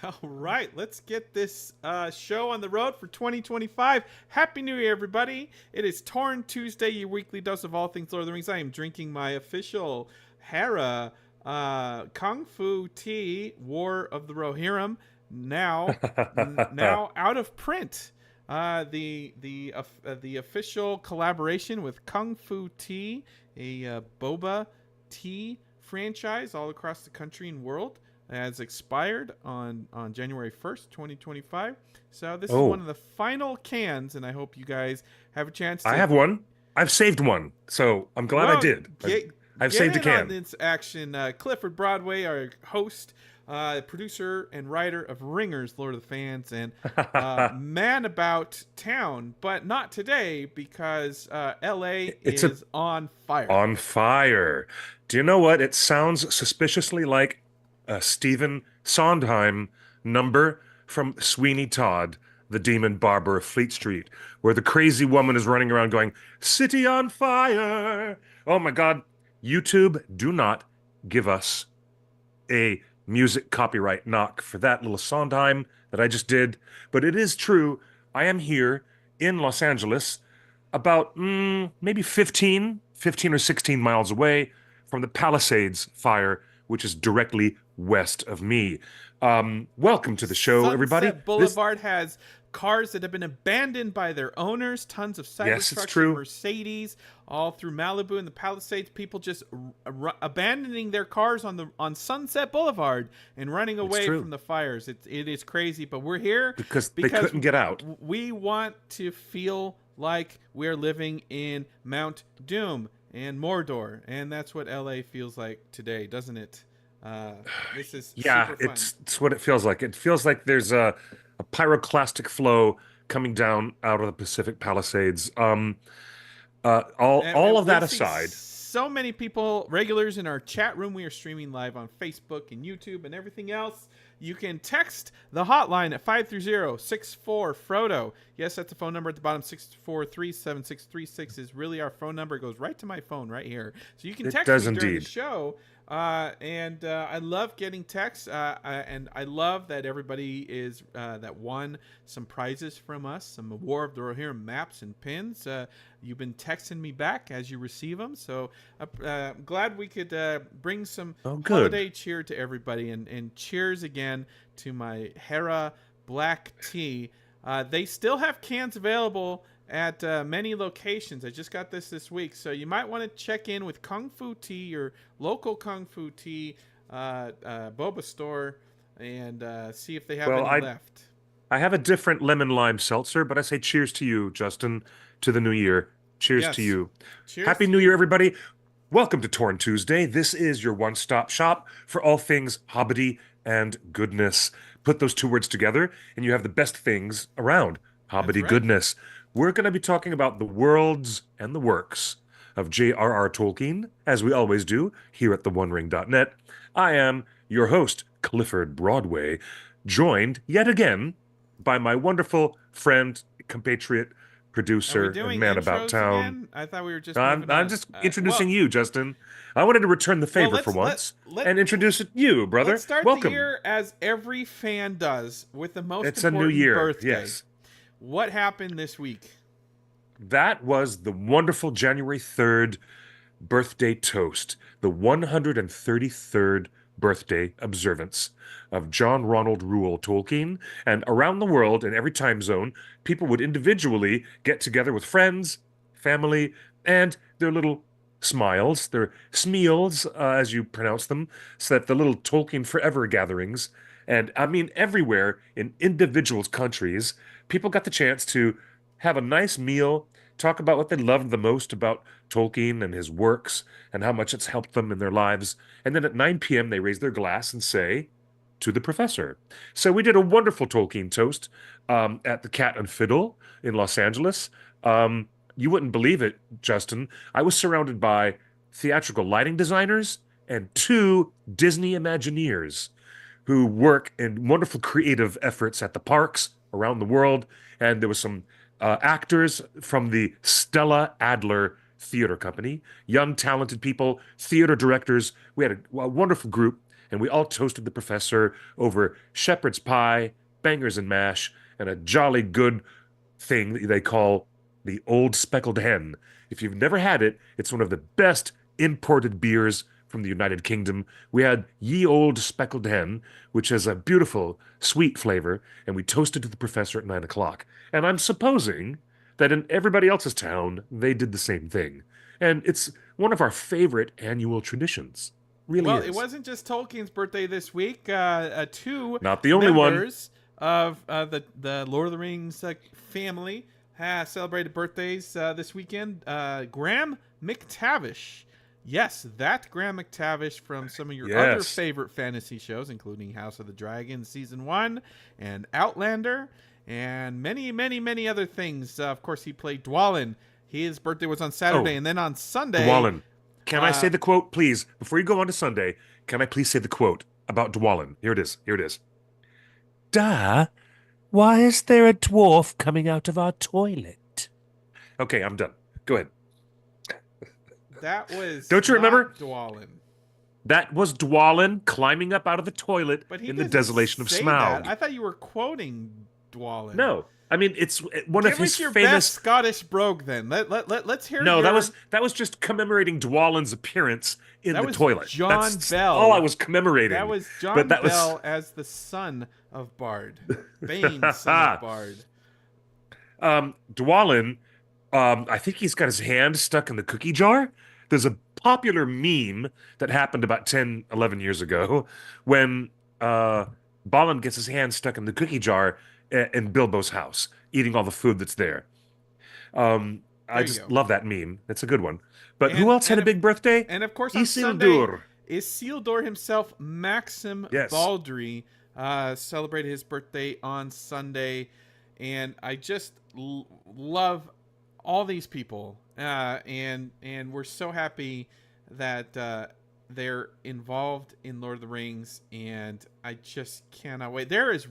All right, let's get this show on the road for 2025. Happy New Year, everybody. It is Torn Tuesday, your weekly dose of all things Lord of the Rings. I am drinking my official Hera Kung Fu tea, War of the Rohirrim, now out of print. The official collaboration with Kung Fu Tea, a boba tea franchise all across the country and world, has expired on January 1st, 2025. So this is one Oh, of the final cans, and I hope you guys have a chance I to, have one. I've saved one, so I'm glad I well, did. I've get saved a in on can. this action. Clifford Broadway, our host, producer, and writer of Ringers, Lord of the Fans, and man about town, but not today because LA It's a is on fire. on fire. Do you know what? It sounds suspiciously like a Stephen Sondheim number from Sweeney Todd, the demon barber of Fleet Street, where the crazy woman is running around going, "City on fire." Oh my God. YouTube, do not give us a music copyright knock for that little Sondheim that I just did. But it is true. I am here in Los Angeles, about maybe 15 or 16 miles away from the Palisades fire, which is directly west of me. Welcome to the show, everybody. Sunset Boulevard has cars that have been abandoned by their owners, tons of Yes, it's Cybertrucks and true. Mercedes all through Malibu and the Palisades. People just abandoning their cars on Sunset Boulevard and running It's away true from the fires. It is crazy, but we're here because they because couldn't get out. we want to feel like we're living in Mount Doom and Mordor, and that's what LA feels like today, doesn't it? Uh, this is Yeah, super fun. it's what it feels like. It feels like there's a pyroclastic flow coming down out of the Pacific Palisades. All of We that see aside, so many people, regulars in our chat room. We are streaming live on Facebook and YouTube and everything else. You can text the hotline at 530-64-FRODO. Yes, that's the phone number at the bottom. 643-7636 is really our phone number. It goes right to my phone right here. So you can it text does me during the indeed. show. And I love getting texts, and I love that everybody is that won some prizes from us, some War of the Rohirrim maps and pins. You've been texting me back as you receive them, so I'm glad we could bring some Oh, good. holiday cheer to everybody, and cheers again to my Hera black tea. They still have cans available at many locations. I just got this week, so you might want to check in with Kung Fu Tea, your local Kung Fu Tea boba store, and see if they have Well, any I left. I have a different lemon lime seltzer, but I say cheers to you, Justin, to the new year. Cheers to Yes, you. cheers Happy to New Year, you. everybody. Welcome to Torn Tuesday. This is your one-stop shop for all things hobbity and goodness. Put those two words together, and you have the best things around That's hobbity right. goodness. We're going to be talking about the worlds and the works of J.R.R. Tolkien, as we always do here at theonering.net. I am your host, Clifford Broadway, joined yet again by my wonderful friend, compatriot, Are we producer, and doing man about intros town. again? I thought we were just I'm moving I'm on. just introducing Well, you, Justin. I wanted to return the well, favor for once and let introduce it you, let's brother. start the Welcome. year as every fan does with the most It's a new important year. birthday. Yes. What happened this week? That was the wonderful January 3rd birthday toast, the 133rd birthday observance of John Ronald Reuel Tolkien. And around the world, in every time zone, people would individually get together with friends, family, and their little smiles, their smeals, as you pronounce them, so that the little Tolkien Forever gatherings, and I mean everywhere in individuals' countries, people got the chance to have a nice meal, talk about what they loved the most about Tolkien and his works and how much it's helped them in their lives. And then at 9 p.m., they raise their glass and say, to the professor. So we did a wonderful Tolkien toast at the Cat and Fiddle in Los Angeles. You wouldn't believe it, Justin. I was surrounded by theatrical lighting designers and two Disney Imagineers who work in wonderful creative efforts at the parks around the world. And there was some actors from the Stella Adler theater company, young, talented people, theater directors. We had a wonderful group, and we all toasted the professor over shepherd's pie, bangers and mash, and a jolly good thing that they call the Old Speckled Hen. If you've never had it, it's one of the best imported beers from the United Kingdom. We had Ye Old Speckled Hen, which has a beautiful, sweet flavor, and we toasted to the professor at 9 o'clock. And I'm supposing that in everybody else's town, they did the same thing. And it's one of our favorite annual traditions. Really Well, it is. wasn't just Tolkien's birthday this week. Two Not the only one. members of the Lord of the Rings family has celebrated birthdays this weekend. Graham McTavish. Yes, that Graham McTavish from some of your other Yes. favorite fantasy shows, including House of the Dragon Season 1 and Outlander, and many, many, many other things. Of course, he played Dwalin. His birthday was on Saturday, Oh, and then on Sunday... Dwalin. Can I say Uh, the quote, please? Before you go on to Sunday, can I please say the quote about Dwalin? Here it is. Here it is. Da, why is there a dwarf coming out of our toilet? Okay, I'm done. Go ahead. that was Don't you remember? not Dwalin. That was Dwalin climbing up out of the toilet But he in the doesn't desolation of say that. Smaug. I thought you were quoting Dwalin. No, I mean it's one Give of his us your famous. best Scottish brogue then. Let's hear No, your... that was just commemorating Dwalin's appearance in That the was toilet. John That's Bell. all I was commemorating. That was But John that was Bell as the son of Bard. Bane's son of Bard. Dwalin. I think he's got his hand stuck in the cookie jar. There's a popular meme that happened about 10, 11 years ago when Balin gets his hand stuck in the cookie jar in Bilbo's house, eating all the food that's there. I There you just go. love that meme. That's a good one. But And who else had and a big birthday? and of course on Sunday Isildur. Isildur himself, Maxim Yes. Baldry, celebrated his birthday on Sunday, and I just love all these people, and we're so happy that they're involved in Lord of the Rings, and I just cannot wait. There is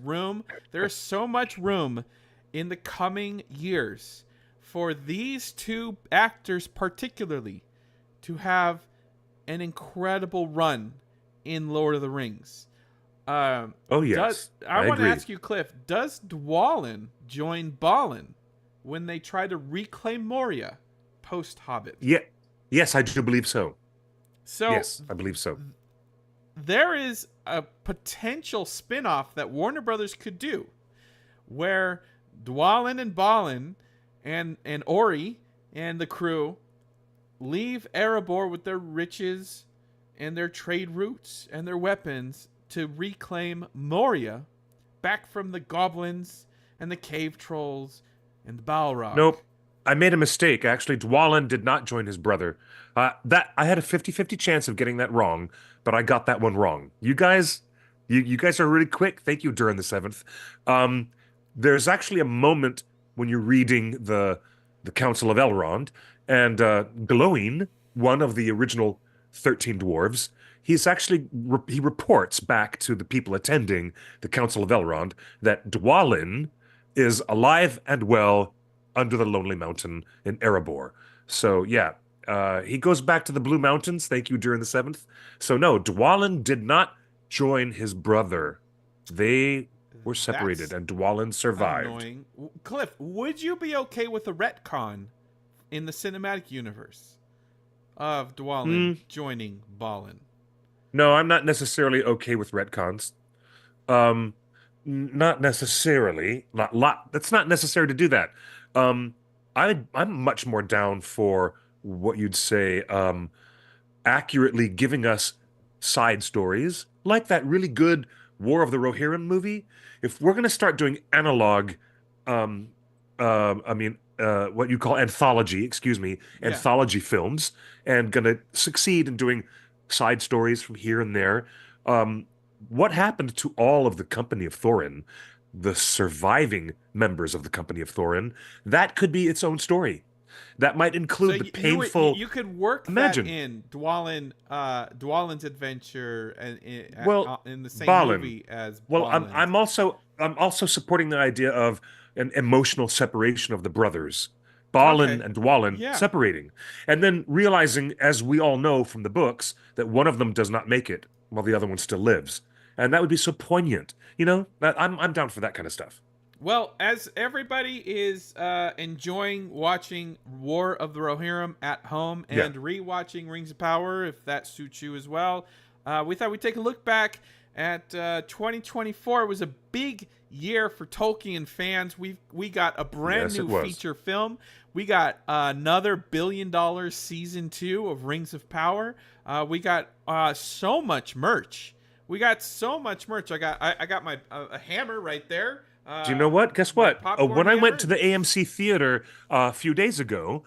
so much room in the coming years for these two actors particularly to have an incredible run in Lord of the Rings. Oh yes, I want to agree. ask you, Cliff, does Dwalin join Balin when they try to reclaim Moria post-Hobbit? Yeah, yes, I do believe so. So Yes, I believe so. there is a potential spin-off that Warner Brothers could do where Dwalin and Balin and Ori and the crew leave Erebor with their riches and their trade routes and their weapons to reclaim Moria back from the goblins and the cave trolls and the Balrog. Nope. I made a mistake. Actually, Dwalin did not join his brother. That I had a 50-50 chance of getting that wrong, but I got that one wrong. You guys are really quick. Thank you, Durin the Seventh. There's actually a moment when you're reading the Council of Elrond, and Glowing, one of the original 13 dwarves, he reports back to the people attending the Council of Elrond that Dwalin is alive and well under the Lonely Mountain in Erebor. So yeah, he goes back to the Blue Mountains. Thank you, Durin the Seventh. So no, Dwalin did not join his brother. They were separated, That's and Dwalin survived. annoying. Cliff, would you be okay with a retcon in the cinematic universe of Dwalin joining Balin? No, I'm not necessarily okay with retcons. Not necessarily. That's not necessary to do that. Um, I'm much more down for what you'd say, accurately giving us side stories, like that really good War of the Rohirrim movie. If we're gonna start doing analog, um, what you call anthology, excuse me, Yeah. anthology films, and gonna succeed in doing side stories from here and there. What happened to all of the Company of Thorin, the surviving members of the Company of Thorin? That could be its own story. That might include the painful. You could work Imagine. that in Dwalin's adventure and Well, in the same Balin. movie as Well, Balin's. I'm also supporting the idea of an emotional separation of the brothers Balin Okay. and Dwalin Yeah. separating, and then realizing, as we all know from the books, that one of them does not make it while the other one still lives. And that would be so poignant. I'm down for that kind of stuff. Well, as everybody is enjoying watching War of the Rohirrim at home Yeah. and rewatching Rings of Power, if that suits you as well, we thought we'd take a look back at 2024. It was a big year for Tolkien fans. We got a brand Yes, new it was. feature film. We got another $1 billion season 2 of Rings of Power. We got so much merch. We got so much merch. I got my a hammer right there. Do you know what? Guess My what? popcorn When I went hammer. to the AMC theater a few days ago,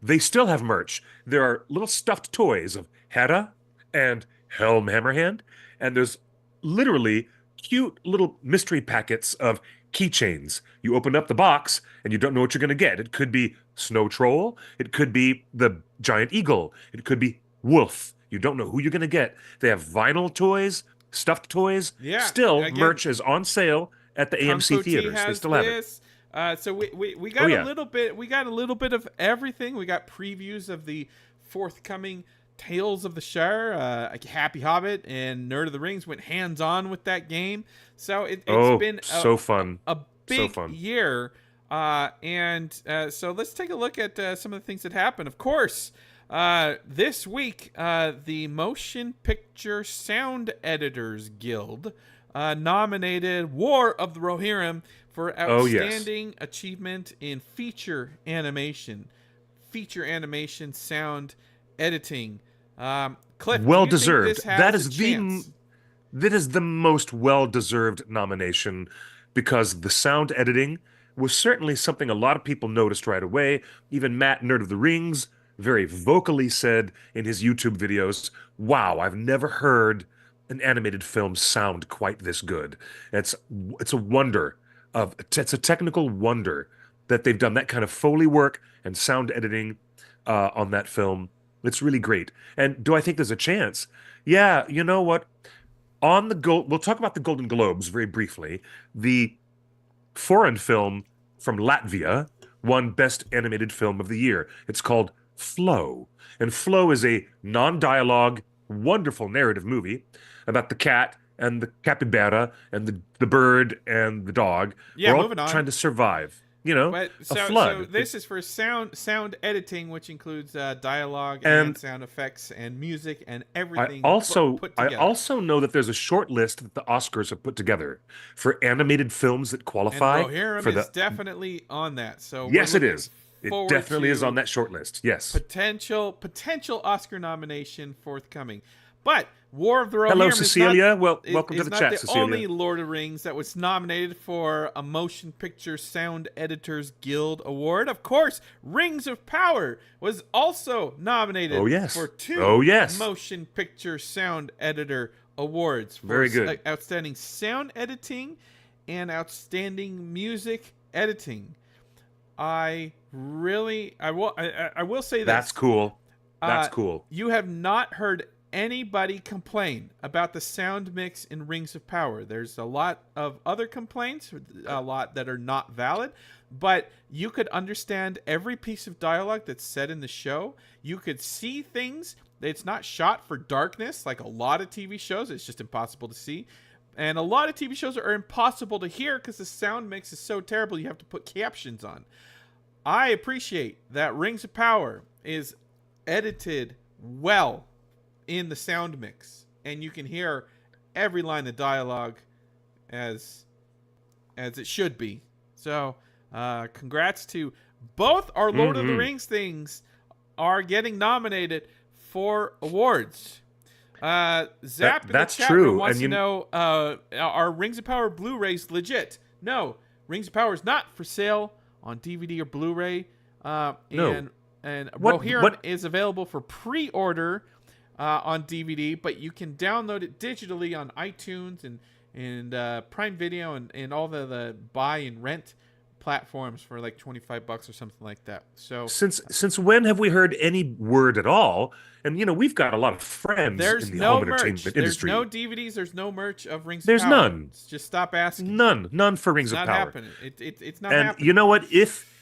they still have merch. There are little stuffed toys of Hera and Helm Hammerhand, and there's literally cute little mystery packets of keychains. You open up the box and you don't know what you're going to get. It could be Snow Troll, it could be the giant eagle, it could be Wolf. You don't know who you're going to get. They have vinyl toys, stuffed toys. Yeah. Still, Again, merch is on sale at the Kung AMC Fu Tea theaters. They has still have it. this. So we Oh got a yeah. little bit. We got a little bit of everything. We got previews of the forthcoming Tales of the Shire. Happy Hobbit and Nerd of the Rings went hands on with that game. So it's Oh, been so fun. a So big fun. year. So let's take a look at some of the things that happened. Of course, this week, the Motion Picture Sound Editors Guild nominated War of the Rohirrim for Oh yes. outstanding achievement in feature animation sound editing. Cliff, do Well you think deserved. this has a chance? That is the most well deserved nomination because the sound editing was certainly something a lot of people noticed right away. Even Matt, Nerd of the Rings, very vocally said in his YouTube videos, "Wow, I've never heard an animated film sound quite this good." It's it's a wonder it's a technical wonder that they've done that kind of Foley work and sound editing on that film. It's really great. And do I think there's a chance? Yeah, you know what? We'll talk about the Golden Globes very briefly. The foreign film from Latvia won Best Animated Film of the Year. It's called Flow. And Flow is a non-dialogue, wonderful narrative movie about the cat and the capybara and the bird and the dog. Yeah, We're all moving on. trying to survive, But a so flood. this is for sound editing, which includes dialogue and And sound effects and music and I everything also put I together. also know that there's a short list that the Oscars have put together for animated films that And qualify Rohirrim for is the definitely on that. So we're Yes, it looking is. It forward definitely is to on that short list. Yes. potential Oscar nomination forthcoming. But War of the Hello, Rohirrim Cecilia. Well, is welcome to the not chat, the Cecilia. only Lord of the Rings that was nominated for a Motion Picture Sound Editors Guild Award. Of course, Rings of Power was also nominated Oh, yes. for 2 Oh, yes. Motion Picture Sound Editor Awards for Very good. outstanding sound editing and outstanding music editing. I will say this. That's cool. That's Uh, cool. You have not heard anybody complain about the sound mix in Rings of Power. There's a lot of other complaints, a lot that are not valid, but you could understand every piece of dialogue that's said in the show. You could see things. It's not shot for darkness like a lot of TV shows. It's just impossible to see. And a lot of TV shows are impossible to hear because the sound mix is so terrible you have to put captions on. I appreciate that Rings of Power is edited well in the sound mix, and you can hear every line of dialogue as it should be. So, congrats to both our Lord of the Rings things are getting nominated for awards. Zap in the That's chat true, room wants and to know, are Rings of Power Blu-rays legit? No, Rings of Power is not for sale on DVD or Blu-ray. No. And What- Rohirrim what- is available for pre-order on DVD, but you can download it digitally on iTunes and Prime Video and all the buy and rent platforms for like $25 or something like that. So Since when have we heard any word at all? And we've got a lot of friends there's in the no home merch. entertainment There's industry. no DVDs. There's no merch of Rings There's of Power. none. Just stop asking. None for Rings It's of not Power. happening. It's not And happening. you know what?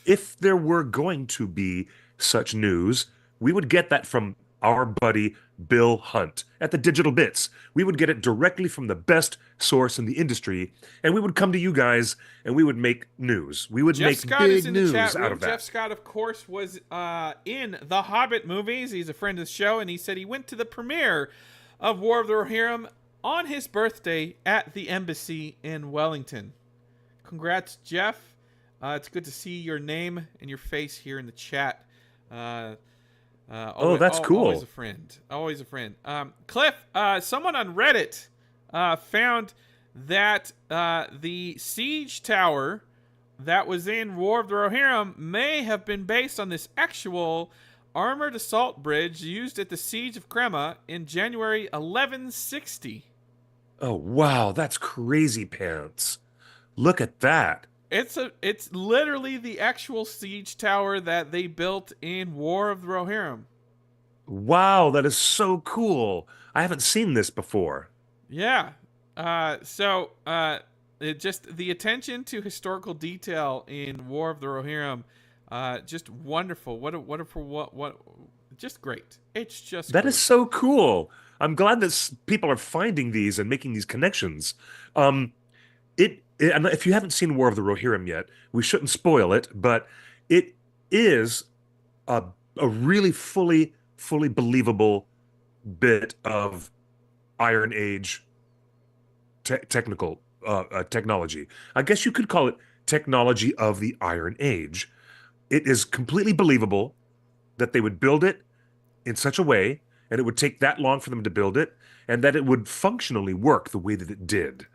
if there were going to be such news, we would get that from our buddy Bill Hunt at the Digital Bits. We would get it directly from the best source in the industry, and we would come to you guys and we would make news. We would Jeff make Scott is big in the news chat out room. of Jeff that. Scott, of course, was in the Hobbit movies. He's a friend of the show, and he said he went to the premiere of War of the Rohirrim on his birthday at the embassy in Wellington. Congrats, Jeff. It's good to see your name and your face here in the chat. That's cool. Always a friend. Always a friend. Cliff, someone on Reddit found that the siege tower that was in War of the Rohirrim may have been based on this actual armored assault bridge used at the siege of Crema in January 1160. Oh, wow, that's crazy pants. Look at that. It's literally the actual siege tower that they built in War of the Rohirrim. Wow, that is so cool. I haven't seen this before. Yeah. Just the attention to historical detail in War of the Rohirrim, just wonderful. What just great. It's just That great. is so cool. I'm glad that people are finding these and making these connections. And if you haven't seen War of the Rohirrim yet, we shouldn't spoil it, but it is a really fully believable bit of Iron Age technology. I guess you could call it technology of the Iron Age. It is completely believable that they would build it in such a way, and it would take that long for them to build it, and that it would functionally work the way that it did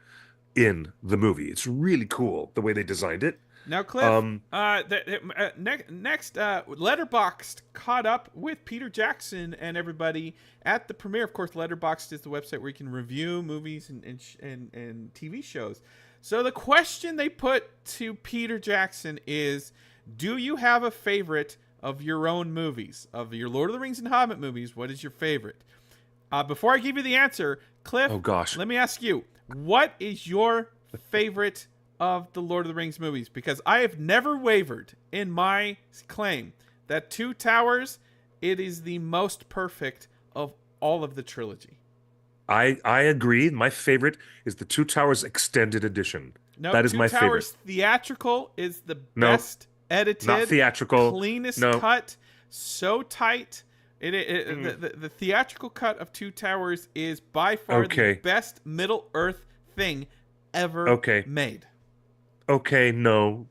in the movie. It's really cool the way they designed it. Now, Cliff, next, Letterboxd caught up with Peter Jackson and everybody at the premiere. Of course, Letterboxd is the website where you can review movies and TV shows. So the question they put to Peter Jackson is, do you have a favorite of your own movies? Of your Lord of the Rings and Hobbit movies, what is your favorite? Before I give you the answer, Cliff, oh gosh, let me ask you, what is your favorite of the Lord of the Rings movies? Because I have never wavered in my claim that Two Towers, it is the most perfect of all of the trilogy. I agree. My favorite is the Two Towers Extended Edition. No, that is Two my Towers favorite. Theatrical is the Nope, best edited, not theatrical. cleanest No. cut, so tight. The theatrical cut of Two Towers is by far the best Middle Earth thing ever made. Okay, no.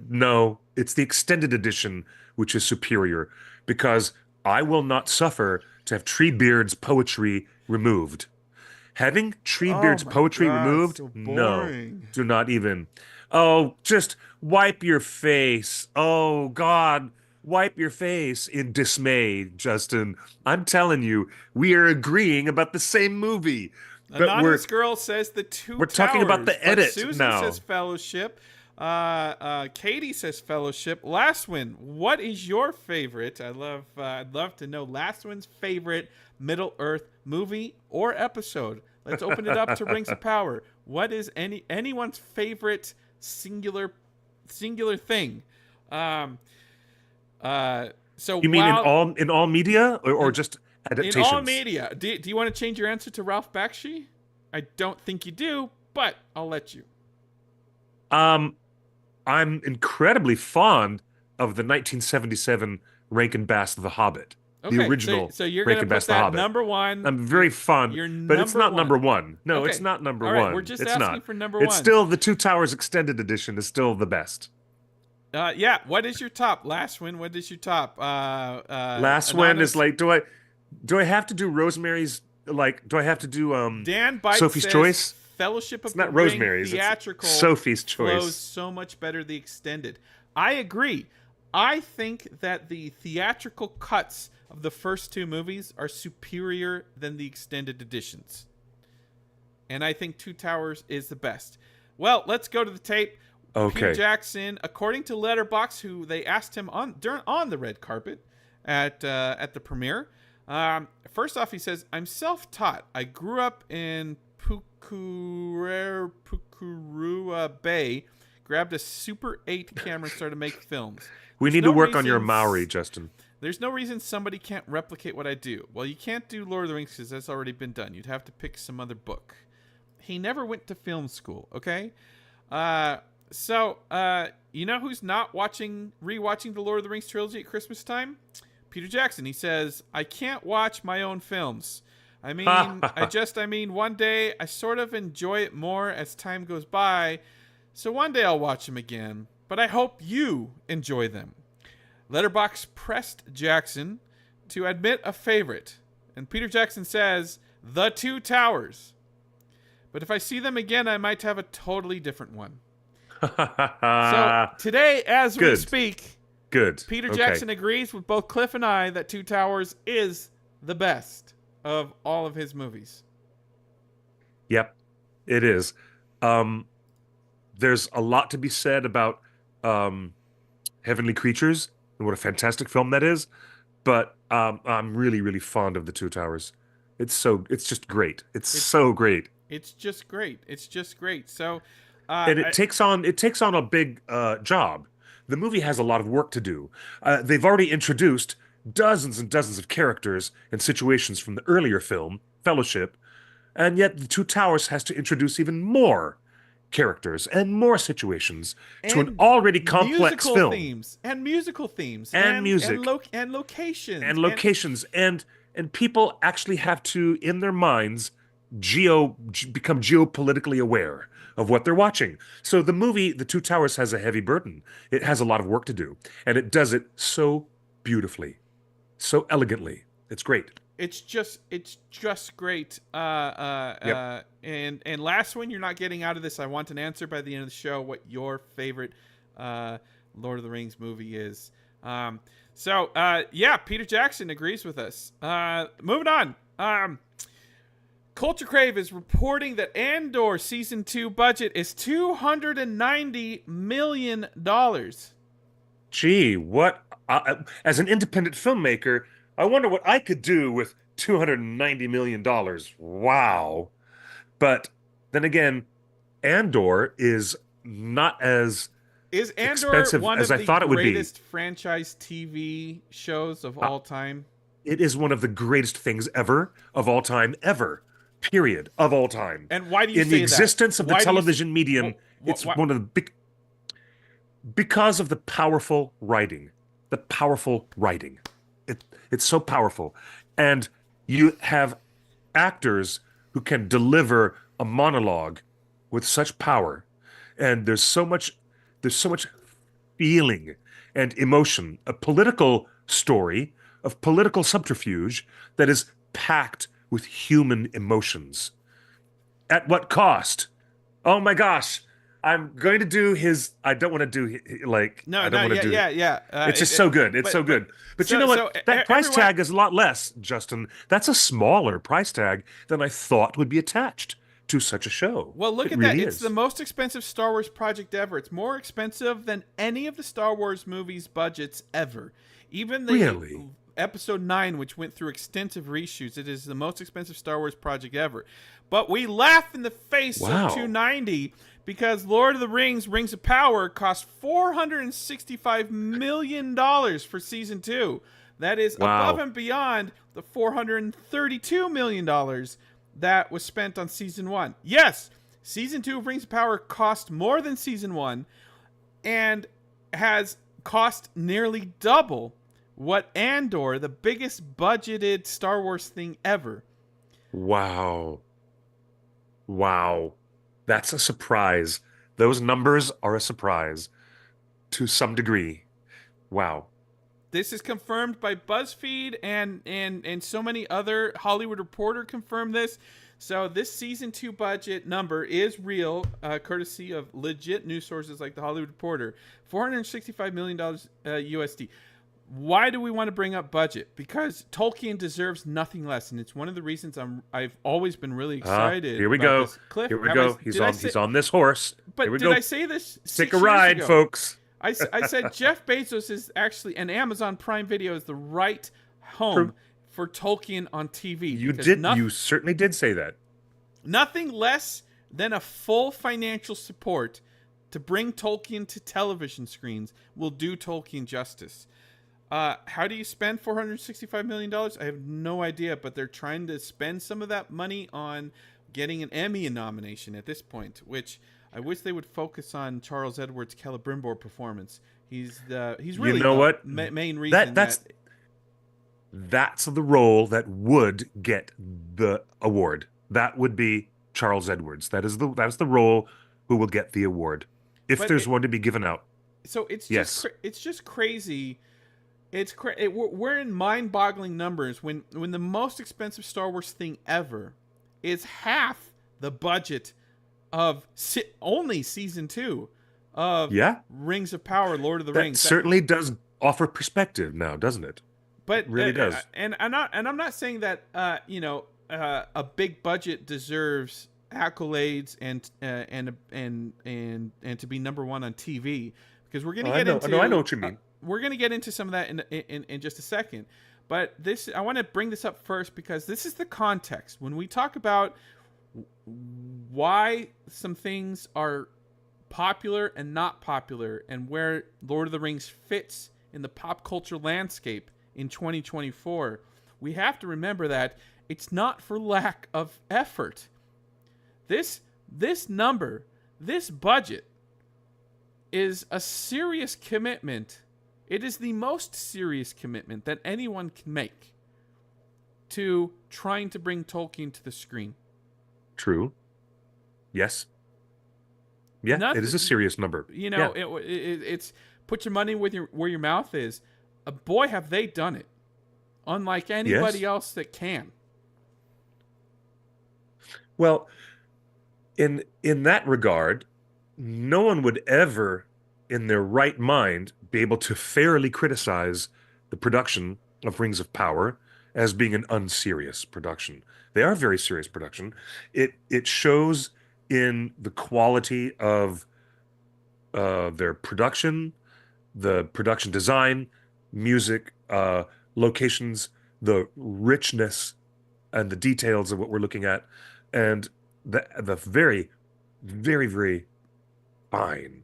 No, it's the extended edition which is superior, because I will not suffer to have Treebeard's poetry removed. Having Treebeard's poetry removed? So no, do not even. Oh, just wipe your face. Oh, God, wipe your face in dismay, Justin. I'm telling you, we are agreeing about the same movie. Anonymous Girl says the Two We're talking about the edit Susan now. says Fellowship. Katie says Fellowship. Lastwin, what is your favorite? I'd love to know Lastwin's favorite Middle Earth movie or episode. Let's open it up to Rings of Power. What is anyone's favorite singular thing? So you mean in all media or just adaptations? In all media. Do you want to change your answer to Ralph Bakshi? I don't think you do, but I'll let you. I'm incredibly fond of the 1977 Rankin Bass The Hobbit. Okay, the original so you're going to put that number one. I'm very fond, but it's not number one. No, okay. It's not number All right, one. We're just it's asking not. for number one. It's still the Two Towers Extended Edition is still the best. Yeah. What is your top? Lastwin, what is your top? Lastwin is like, do I have to do Rosemary's? Like, do I have to do Dan Bites Sophie's says, Choice? Fellowship of It's the not Ring Rosemary's. theatrical It's Sophie's Choice. Flows so much better the extended. I agree. I think that the theatrical cuts of the first two movies are superior than the extended editions. And I think Two Towers is the best. Well, let's go to the tape. Okay. Peter Jackson, according to Letterboxd, who they asked him on the red carpet at the premiere. First off, he says, "I'm self-taught. I grew up in Pukurua Bay, grabbed a Super 8 camera and started to make films. We There's need no to work on your reason Maori, Justin. There's no reason somebody can't replicate what I do. Well, you can't do Lord of the Rings because that's already been done. You'd have to pick some other book. He never went to film school, okay? So, you know who's not rewatching the Lord of the Rings trilogy at Christmas time? Peter Jackson. He says, I can't watch my own films. I mean, one day I sort of enjoy it more as time goes by. So one day I'll watch them again. But I hope you enjoy them. Letterboxd pressed Jackson to admit a favorite. And Peter Jackson says, The Two Towers. But if I see them again, I might have a totally different one. So today, as we speak, Peter Jackson agrees with both Cliff and I that Two Towers is the best of all of his movies. Yep, it is. There's a lot to be said about Heavenly Creatures and what a fantastic film that is, but I'm really, really fond of The Two Towers. It's just great. It's so great. It's just great. So, and it takes on a big job. The movie has a lot of work to do. They've already introduced dozens and dozens of characters and situations from the earlier film, Fellowship, and yet The Two Towers has to introduce even more characters and more situations to an already complex film. Musical themes and music and locations and people actually have to, in their minds, become geopolitically aware of what they're watching. So the movie The Two Towers has a heavy burden. It has a lot of work to do, and it does it so beautifully, so elegantly. It's great. It's just great. Yep. And last one, you're not getting out of this. I want an answer by the end of the show what your favorite Lord of the Rings movie is. Peter Jackson agrees with us. Moving on. Culture Crave is reporting that Andor Season 2 budget is $290 million. Gee, what? As an independent filmmaker, I wonder what I could do with $290 million. Wow. But then again, Andor is not as expensive one as of I thought it would be. the greatest franchise TV shows of all time? It is one of the greatest things ever, of all time, ever. Period. Of all time. And why do you say that? In the existence of the television medium, it's one of the big... Because of the powerful writing. The powerful writing. It's so powerful. And you have actors who can deliver a monologue with such power. And there's so much feeling and emotion. A political story of political subterfuge that is packed with human emotions. At what cost? Oh my gosh. I'm going to do his. I don't want to do like. No, I don't want to do. Yeah. It's just so good. It's so good. But you know what? That price tag is a lot less, Justin. That's a smaller price tag than I thought would be attached to such a show. Well, look at that. It's the most expensive Star Wars project ever. It's more expensive than any of the Star Wars movies' budgets ever. Even the Episode 9, which went through extensive reshoots, it is the most expensive Star Wars project ever. But we laugh in the face of $290 because Lord of the Rings, Rings of Power cost $465 million for Season 2. That is above and beyond the $432 million that was spent on Season 1. Yes, Season 2 of Rings of Power cost more than Season 1 and has cost nearly double what Andor, the biggest budgeted Star Wars thing ever. Wow. That's a surprise. Those numbers are a surprise to some degree. Wow. This is confirmed by BuzzFeed and so many other. Hollywood Reporter confirmed this. So this Season 2 budget number is real, courtesy of legit news sources like the Hollywood Reporter. $465 million USD. Why do we want to bring up budget? Because Tolkien deserves nothing less, and it's one of the reasons I've always been really excited. Here we go. Cliff, here we go. He's on this horse. But here we did go. I say this? Take a ride, ago? folks. I said Jeff Bezos is actually, and Amazon Prime Video is the right home for Tolkien on TV. You did. You certainly did say that. Nothing less than a full financial support to bring Tolkien to television screens will do Tolkien justice. How do you spend $465 million? I have no idea, but they're trying to spend some of that money on getting an Emmy nomination at this point, which I wish they would focus on Charles Edward's Celebrimbor performance. He's really You know what? main reason That's the role that would get the award. That would be Charles Edwards. That's the role who will get the award if there's one to be given out. So it's Yes. just crazy. We're in mind-boggling numbers when the most expensive Star Wars thing ever is half the budget of only season 2 of Rings of Power, Lord of the Rings. That certainly does offer perspective now, doesn't it? But it really does. And I'm not saying that a big budget deserves accolades and to be number one on TV, because we're going to get into. I know what you mean. We're going to get into some of that in just a second. But I want to bring this up first because this is the context. When we talk about why some things are popular and not popular and where Lord of the Rings fits in the pop culture landscape in 2024, we have to remember that it's not for lack of effort. This number, this budget is a serious commitment. It is the most serious commitment that anyone can make to trying to bring Tolkien to the screen. True. Yes. Yeah, it is a serious number. It's put your money where your mouth is. Boy, have they done it. Unlike anybody else that can. Well, in that regard, no one would ever, in their right mind, be able to fairly criticize the production of Rings of Power as being an unserious production. They are a very serious production. It shows in the quality of their production, the production design, music, locations, the richness and the details of what we're looking at, and the very, very, very fine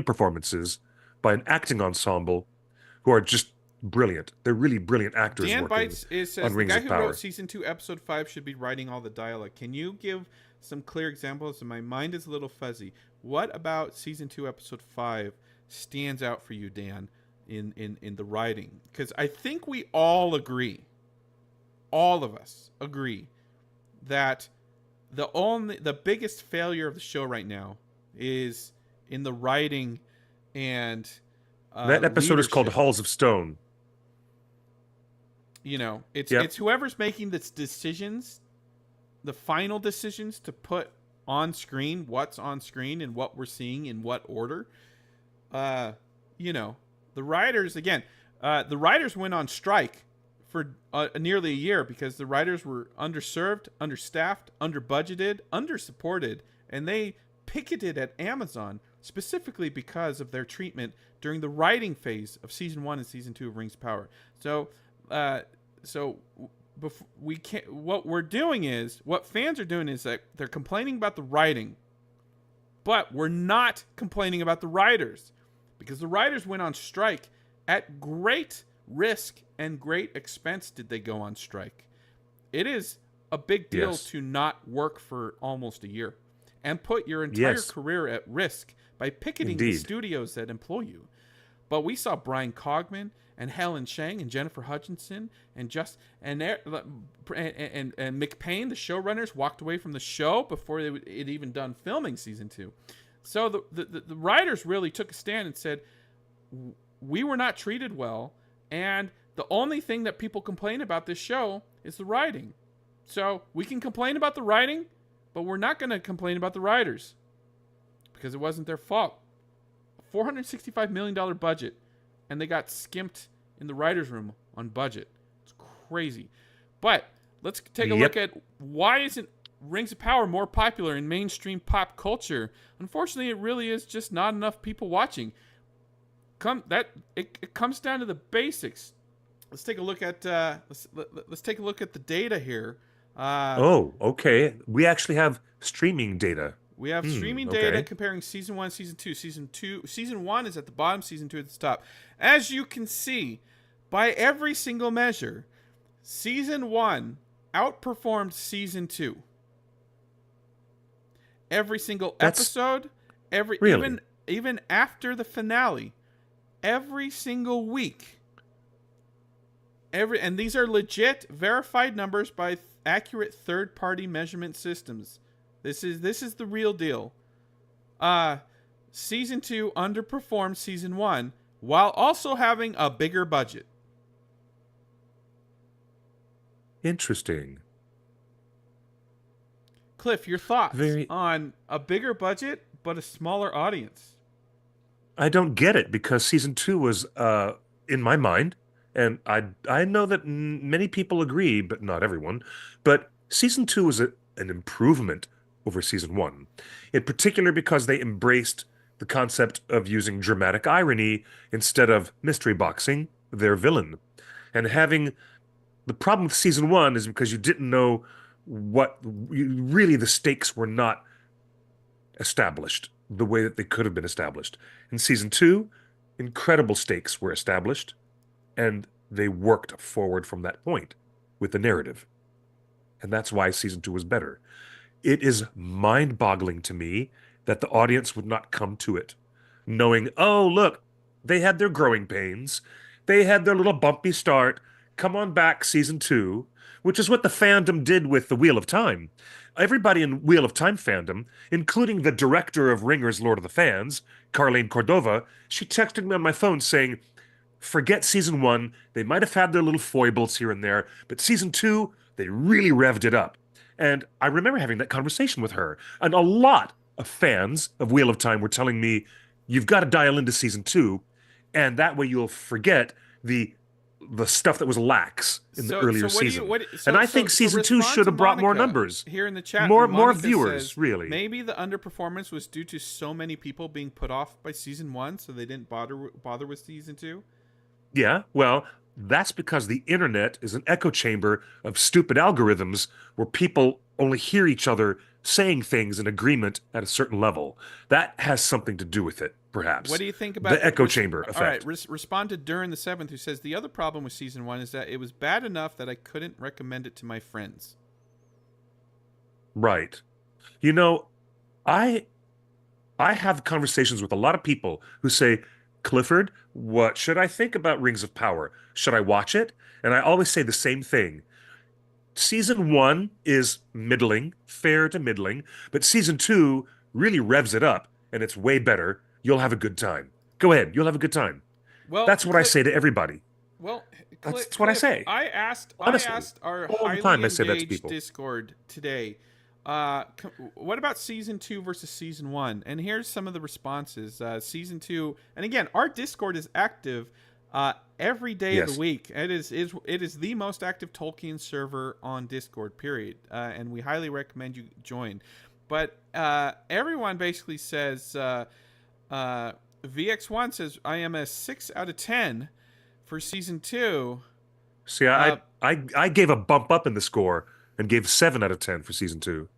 performances by an acting ensemble who are just brilliant. They're really brilliant actors. Dan working Bites says on the Rings guy of who Power. wrote season 2, episode 5 should be writing all the dialogue. Can you give some clear examples? My mind is a little fuzzy. What about season 2, episode 5 stands out for you, Dan, in the writing? Because I think we all agree, all of us agree, that the biggest failure of the show right now is in the writing and that episode is called Halls of Stone. It's whoever's making the decisions, the final decisions to put on screen what's on screen and what we're seeing in what order. The writers, again, the writers went on strike for nearly a year because the writers were underserved, understaffed, underbudgeted, undersupported, and they picketed at Amazon specifically because of their treatment during the writing phase of season 1 and season 2 of Rings of Power. What fans are doing is that they're complaining about the writing, but we're not complaining about the writers, because the writers went on strike at great risk and great expense. Did they go on strike? It is a big deal to not work for almost a year and put your entire career at risk by picketing the studios that employ you. But we saw Brian Cogman and Helen Chang and Jennifer Hutchinson and McPain, the showrunners, walked away from the show before it even done filming season 2. So the writers really took a stand and said, we were not treated well, and the only thing that people complain about this show is the writing. So we can complain about the writing, but we're not going to complain about the writers because it wasn't their fault. A $465 million budget, and they got skimped in the writer's room on budget. It's crazy. But let's take a look at why isn't Rings of Power more popular in mainstream pop culture. Unfortunately, it really is just not enough people watching. It comes down to the basics. Let's take a look at let's take a look at the data here. Okay. We actually have streaming data. We have streaming data comparing season 1, season 2. Season 1 is at the bottom, season 2 at the top. As you can see, by every single measure, season 1 outperformed season 2. Every single episode, even after the finale, every single week. And these are legit verified numbers by accurate third-party measurement systems. This is the real deal. Season 2 underperformed season 1 while also having a bigger budget. Interesting. Cliff, your thoughts on a bigger budget but a smaller audience? I don't get it, because season 2 was, in my mind, and I know that many people agree, but not everyone, but season 2 was an improvement over season 1, in particular because they embraced the concept of using dramatic irony instead of mystery boxing their villain. And having the problem with season 1 is because you didn't know really the stakes were not established the way that they could have been established. In season 2, incredible stakes were established, and they worked forward from that point with the narrative. And that's why season 2 was better. It is mind-boggling to me that the audience would not come to it, knowing, oh, look, they had their growing pains. They had their little bumpy start. Come on back, season 2, which is what the fandom did with the Wheel of Time. Everybody in Wheel of Time fandom, including the director of Ringer's Lord of the Fans, Carlene Cordova, she texted me on my phone saying, forget season 1. They might have had their little foibles here and there, but season 2, they really revved it up. And I remember having that conversation with her. And a lot of fans of Wheel of Time were telling me, you've got to dial into season 2, and that way you'll forget the stuff that was lax in the earlier season. And I think season 2 should have brought more numbers. Here in the chat, more viewers, says, really. Maybe the underperformance was due to so many people being put off by season 1, so they didn't bother with season 2. Yeah, well, that's because the internet is an echo chamber of stupid algorithms where people only hear each other saying things in agreement at a certain level. That has something to do with it, perhaps. What do you think about the echo chamber effect? All right, respond to Durin the Seventh, who says, the other problem with season 1 is that it was bad enough that I couldn't recommend it to my friends. Right. You know, I have conversations with a lot of people who say, Clifford, what should I think about Rings of Power? Should I watch it? And I always say the same thing. Season 1 is middling, fair to middling, but season 2 really revs it up, and it's way better. You'll have a good time. Go ahead, you'll have a good time. Well, that's what I say to everybody. Well, that's what I say. I asked our highly engaged Discord today, what about season 2 versus season 1? And here's some of the responses. Season 2, and again, our Discord is active every day of the week. It is the most active Tolkien server on Discord, period. And we highly recommend you join. But everyone basically says, VX1 says, I am a 6 out of 10 for season 2. See, I gave a bump up in the score and gave 7 out of 10 for season 2.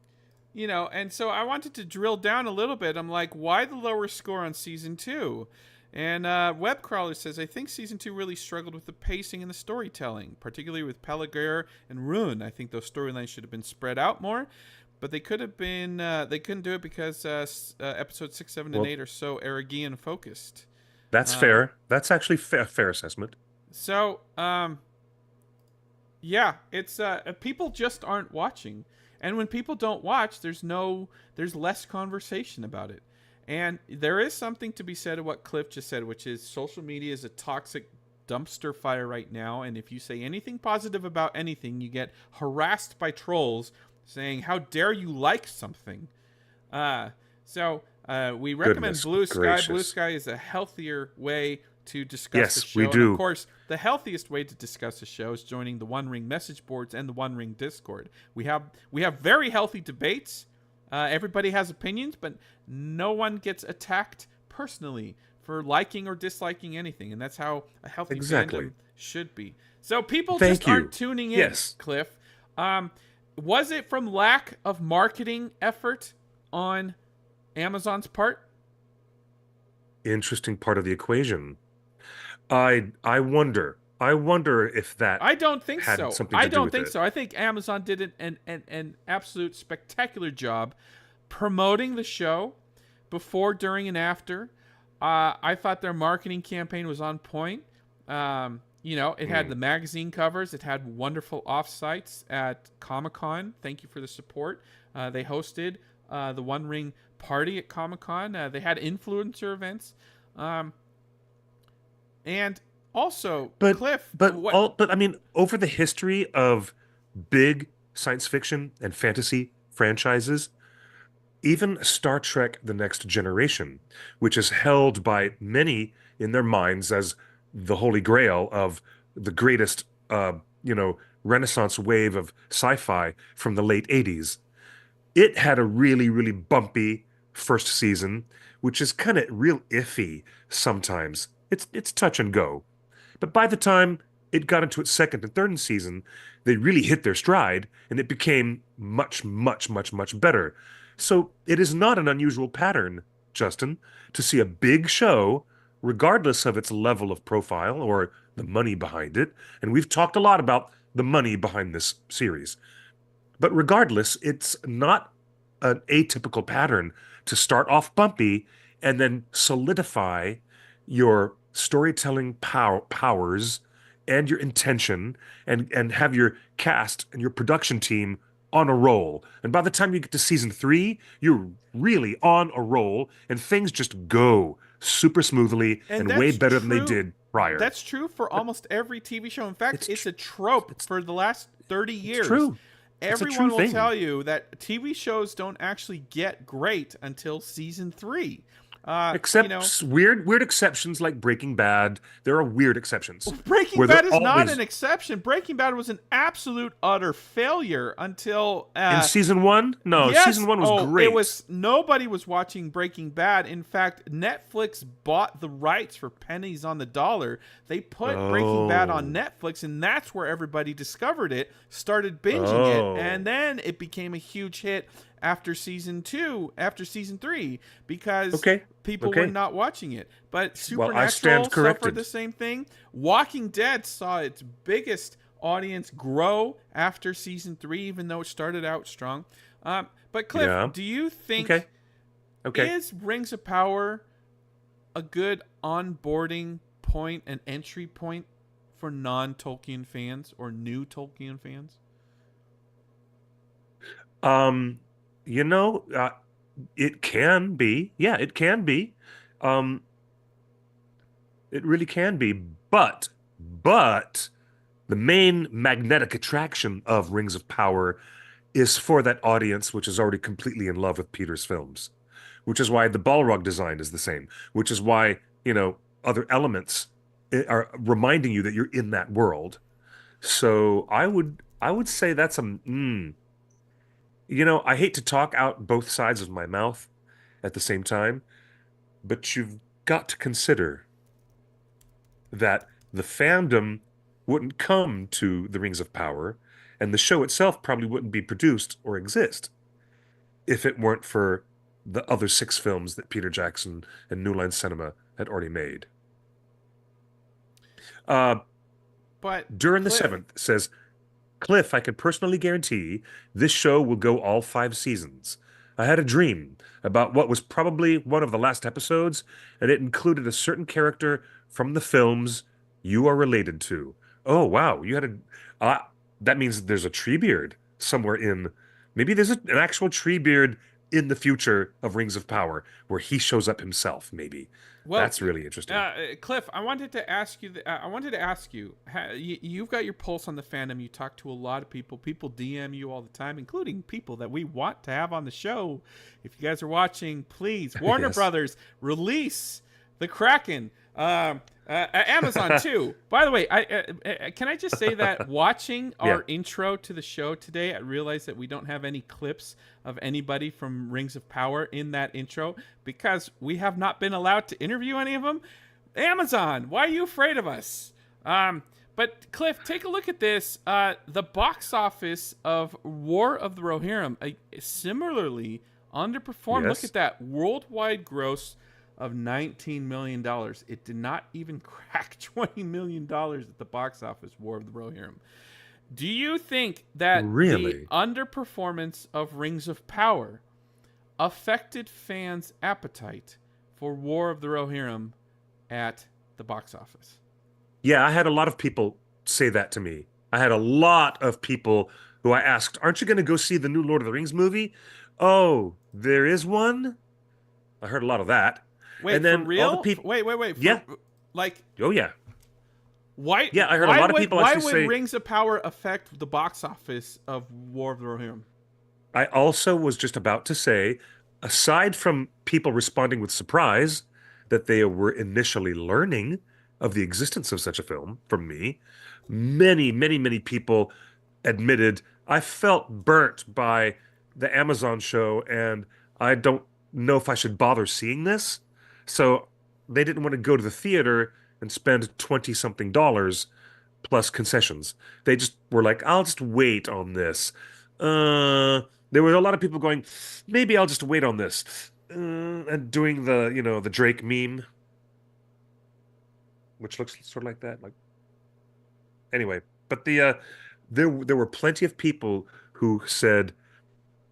You know, and so I wanted to drill down a little bit. I'm like, why the lower score on season 2? And Webcrawler says, I think season 2 really struggled with the pacing and the storytelling, particularly with Pelargir and Rune. I think those storylines should have been spread out more, but they could have been. They couldn't do it because episodes 6, 7, and 8 are so Aragian focused. That's fair. That's actually a fair assessment. So, yeah, it's people just aren't watching. And when people don't watch, there's less conversation about it. And there is something to be said of what Cliff just said, which is social media is a toxic dumpster fire right now. And if you say anything positive about anything, you get harassed by trolls saying, how dare you like something? So we recommend Blue Sky. Gracious. Blue Sky is a healthier way to discuss the show. Yes, we do. And of course, the healthiest way to discuss the show is joining the One Ring message boards and the One Ring Discord. We have very healthy debates. Everybody has opinions, but no one gets attacked personally for liking or disliking anything, and that's how a healthy fandom should be. So people aren't tuning in, Cliff. Was it from lack of marketing effort on Amazon's part? Interesting part of the equation. I wonder if that I don't think had so. something I to do don't with think it. so. I think Amazon did an absolute spectacular job promoting the show before, during, and after. I thought their marketing campaign was on point. It had Hmm. the magazine covers. It had wonderful offsites at Comic-Con. Thank you for the support. They hosted the One Ring party at Comic-Con. They had influencer events. Um, and also, But Cliff, what? but I mean, over the history of big science fiction and fantasy franchises, even Star Trek The Next Generation, which is held by many in their minds as the holy grail of the greatest Renaissance wave of sci-fi from the late 80s. It had a really, really bumpy first season, which is kind of real iffy sometimes. It's touch and go. But by the time it got into its second and third season, they really hit their stride and it became much, much, much, much better. So it is not an unusual pattern, Justin, to see a big show, regardless of its level of profile or the money behind it. And we've talked a lot about the money behind this series. But regardless, it's not an atypical pattern to start off bumpy and then solidify your storytelling powers and your intention and have your cast and your production team on a roll. And by the time you get to season three, you're really on a roll and things just go super smoothly And and way that's better than they true. did prior. That's true for But almost every TV show. In fact, it's it's tr- a trope it's for the last 30 it's years. true. It's a true Everyone will thing. tell you that TV shows don't actually get great until season 3. Uh, you Except know, weird exceptions like Breaking Bad. There are weird exceptions Breaking where Bad they're is not an always exception. Breaking Bad was an absolute utter failure until in season one. No, season yes. one was Oh, it great. was nobody was watching Breaking Bad. In fact, Netflix bought the rights for pennies on the dollar. They put Breaking Bad on Oh, Netflix, and that's where everybody discovered it, started binging it, and oh, then it became a huge hit after season 2, after season 3, because okay, people were okay. not watching it. But Well, I Supernatural stand suffered the corrected. same thing. Walking Dead saw its biggest audience grow after season 3, even though it started out strong. But Cliff, Yeah. do you Okay. think Okay. is Rings of Power a good onboarding point, an entry point for non-Tolkien fans or new Tolkien fans? Um, you know, it can be. Yeah, it can be. Um, it really can be. But the main magnetic attraction of Rings of Power is for that audience which is already completely in love with Peter's films, which is why the Balrog design is the same, which is why, other elements are reminding you that you're in that world. So I would say that's I hate to talk out both sides of my mouth at the same time, but you've got to consider that the fandom wouldn't come to the Rings of Power, and the show itself probably wouldn't be produced or exist if it weren't for the other six films that Peter Jackson and New Line Cinema had already made. Uh, But During the Cliff, seventh says, Cliff, I can personally guarantee this show will go all 5 seasons. I had a dream about what was probably one of the last episodes, and it included a certain character from the films you are related to. Oh, wow. That means there's a Treebeard somewhere in. Maybe there's an actual Treebeard in the future of Rings of Power where he shows up himself, maybe. well, That's really interesting. Cliff, I wanted to ask you. I wanted to ask you. You've got your pulse on the fandom. You talk to a lot of people. People DM you all the time, including people that we want to have on the show. If you guys are watching, please, Warner Yes. Brothers, release the Kraken. Amazon too. By the way, can I just say that watching Yeah. our intro to the show today, I realized that we don't have any clips of anybody from Rings of Power in that intro because we have not been allowed to interview any of them. Amazon, why are you afraid of us? But Cliff, take a look at this. The box office of War of the Rohirrim, similarly Underperformed. Look Yes. at that. Worldwide gross of $19 million. It did not even crack $20 million at the box office, War of the Rohirrim. Do you think that the Really? underperformance of Rings of Power affected fans' appetite for War of the Rohirrim at the box office? Yeah, I had a lot of people say that to me. I had a lot of people who I asked, "Aren't you going to go see the new Lord of the Rings movie?" Oh, there is one? I heard a lot of that. And Wait, for then all the real? people, Wait. yeah, For like, oh yeah. why? Yeah, I heard a Why lot of would people why actually would say, Rings of Power affect the box office of War of the Rohirrim? I also was just about to say, aside from people responding with surprise that they were initially learning of the existence of such a film from me, many people admitted I felt burnt by the Amazon show and I don't know if I should bother seeing this. So they didn't want to go to the theater and spend 20 something dollars plus concessions. They just were like, I'll just wait on this. Uh, there were a lot of people going, maybe I'll just wait on this. And doing the Drake meme, which looks sort of like that. Like anyway, but there were plenty of people who said,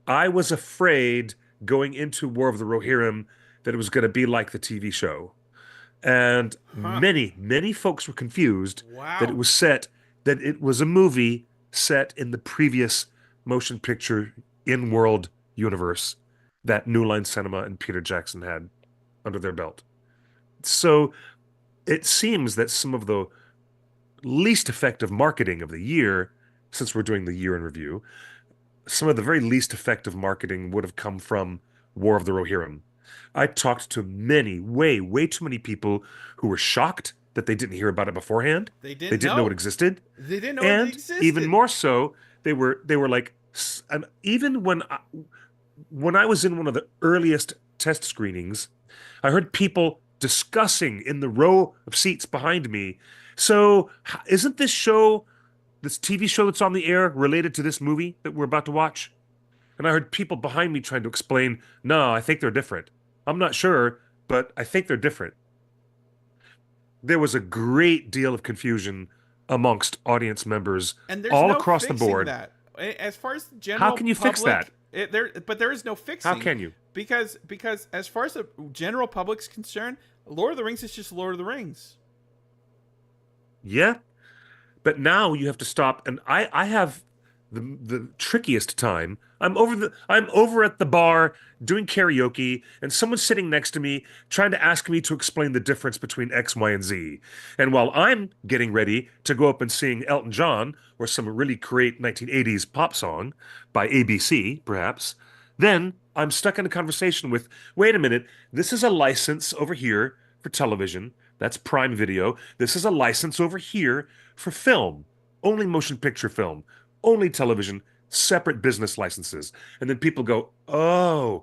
I was afraid going into War of the Rohirrim that it was going to be like the TV show. And Huh. many folks were confused Wow. that it was a movie set in the previous motion picture in-world universe that New Line Cinema and Peter Jackson had under their belt. So it seems that some of the least effective marketing of the year, since we're doing the year in review, some of the very least effective marketing would have come from War of the Rohirrim. I talked to way too many people who were shocked that they didn't hear about it beforehand. They They didn't didn't know it know. existed. They didn't know it And even existed. more so, they were like, and even when I was in one of the earliest test screenings, I heard people discussing in the row of seats behind me. So, isn't this TV show that's on the air related to this movie that we're about to watch? And I heard people behind me trying to explain, no, I think they're different. I'm not sure, but I think they're different. There was a great deal of confusion amongst audience members And there's all no across the fixing board. that. As far as the How general can you fix that? public, but there is no How fixing can you? because as far as the general public's concerned, Lord of the Rings is just Lord of the Rings. Yeah, but now you have to stop, and I have the trickiest time. I'm over at the bar doing karaoke, and someone's sitting next to me trying to ask me to explain the difference between X, Y, and Z. And while I'm getting ready to go up and sing Elton John or some really great 1980s pop song by ABC, perhaps, then I'm stuck in a conversation with, wait a minute, this is a license over here for television. That's Prime Video. This is a license over here for film, only motion picture film, only television, separate business licenses. And then people go, oh,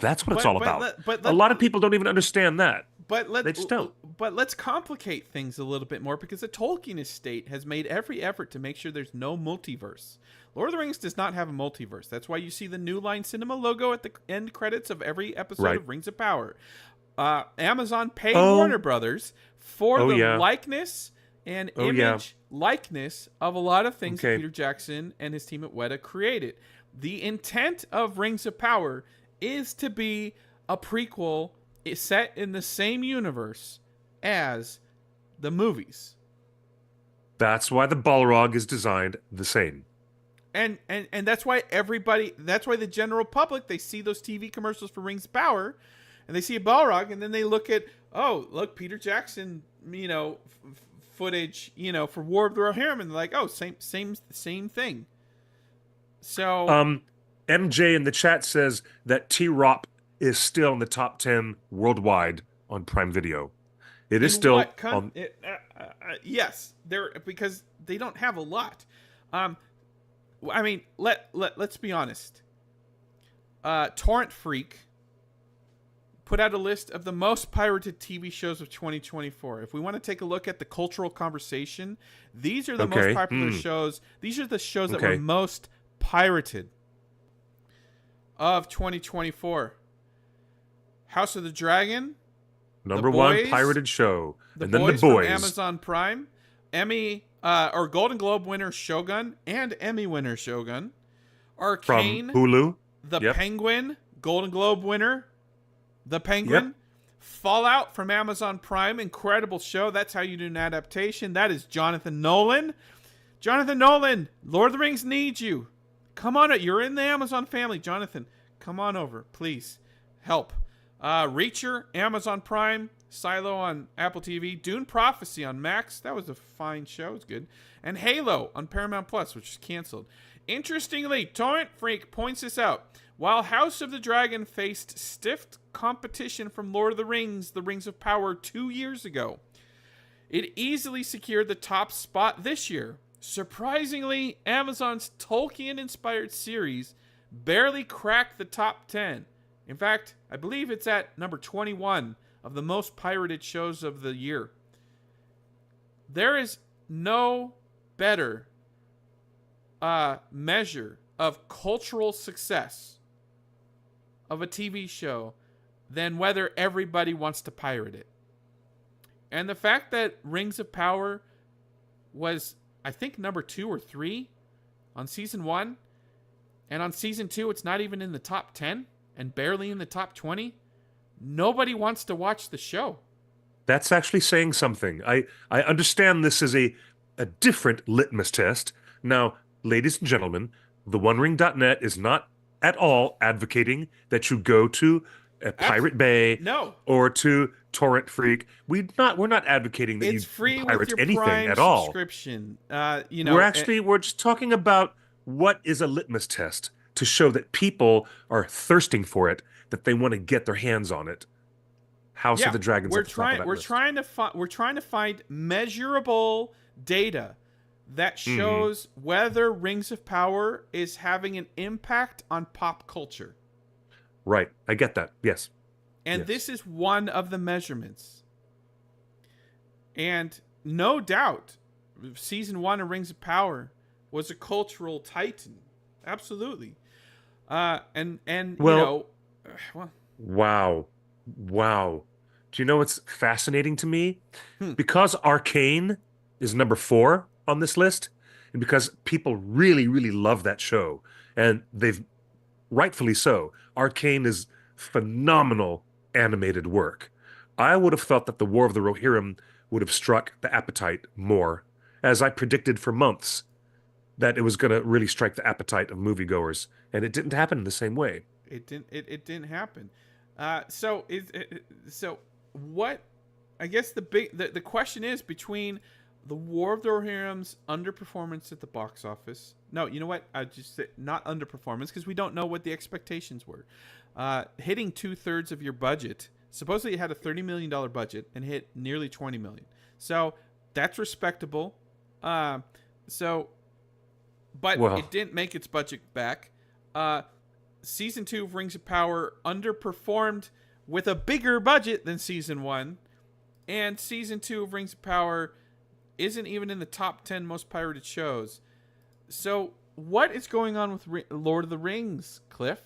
that's what it's all about. A lot of people don't even understand that. But They just don't. let's complicate things a little bit more because the Tolkien estate has made every effort to make sure there's no multiverse. Lord of the Rings does not have a multiverse. That's why you see the New Line Cinema logo at the end credits of every episode Right. of Rings of Power. Amazon paid Oh, Warner Brothers for oh the yeah. likeness and Oh yeah. image likeness of a lot of things that Okay. Peter Jackson and his team at Weta created. The intent of Rings of Power is to be a prequel set in the same universe as the movies. That's why the Balrog is designed the same. And that's why that's why the general public, they see those TV commercials for Rings of Power and they see a Balrog and then they look at, oh, look, Peter Jackson, footage, for War of the Rohirrim, and they're like, oh, same thing. So MJ in the chat says that T-Rop is still in the top 10 worldwide on Prime Video. It is in still what on. yes, they're because they don't have a lot. I mean, let's be honest. Torrent Freak put out a list of the most pirated TV shows of 2024. If we want to take a look at the cultural conversation, these are the most popular shows. These are the shows that were most pirated. of 2024. House of the Dragon, The Number one Boys, pirated show. The And then The Boys from Boys. Amazon Prime, Emmy or Golden Globe winner Shogun and Emmy winner Shogun, From Arcane, Hulu. The Yep. Penguin, Golden Globe winner, The Penguin, Yep. Fallout from Amazon Prime, incredible show. That's how you do an adaptation. That is Jonathan Nolan. Jonathan Nolan, Lord of the Rings needs you. Come on, you're in the Amazon family, Jonathan. Come on over, please. Help. Reacher, Amazon Prime, Silo on Apple TV, Dune Prophecy on Max. That was a fine show. It's good. And Halo on Paramount Plus, which is canceled. Interestingly, Torrent Freak points this out. While House of the Dragon faced stiff competition from Lord of the Rings of Power 2 years ago, it easily secured the top spot this year. Surprisingly, Amazon's Tolkien-inspired series barely cracked the top 10. In fact, I believe it's at number 21 of the most pirated shows of the year. There is no better measure of cultural success of a TV show than whether everybody wants to pirate it. And the fact that Rings of Power was, I think, number 2 or 3 on season 1, and on season 2 it's not even in the top 10 and barely in the top 20, nobody wants to watch the show. That's actually saying something. I understand this is a different litmus test. Now, ladies and gentlemen, theonering.net is not at all advocating that you go to a Pirate Bay No. or to Torrent Freak. We're not advocating that It's you free pirate with your anything Prime at all. subscription. We're just talking about what is a litmus test to show that people are thirsting for it, that they want to get their hands on it. House of the Dragons. We're trying to find measurable data that shows whether Rings of Power is having an impact on pop culture. Right. I get that. Yes. And this is one of the measurements. And no doubt, season 1 of Rings of Power was a cultural titan. Absolutely. Wow. Do you know what's fascinating to me? Because Arcane is number 4 on this list, and because people really, really love that show, and they've rightfully so. Arcane is phenomenal animated work. I would have thought that the War of the Rohirrim would have struck the appetite more, as I predicted for months that it was going to really strike the appetite of moviegoers, and it didn't happen in the same way. It didn't happen. So what? I guess the question is between the War of the Rohirrim's underperformance at the box office. No, you know what? I just said not underperformance because we don't know what the expectations were. Hitting 2/3 of your budget. Supposedly it had a $30 million budget and hit nearly $20 million. So that's respectable. But it didn't make its budget back. Season 2 of Rings of Power underperformed with a bigger budget than Season 1. And Season 2 of Rings of Power isn't even in the top 10 most pirated shows. So what is going on with Lord of the Rings, Cliff?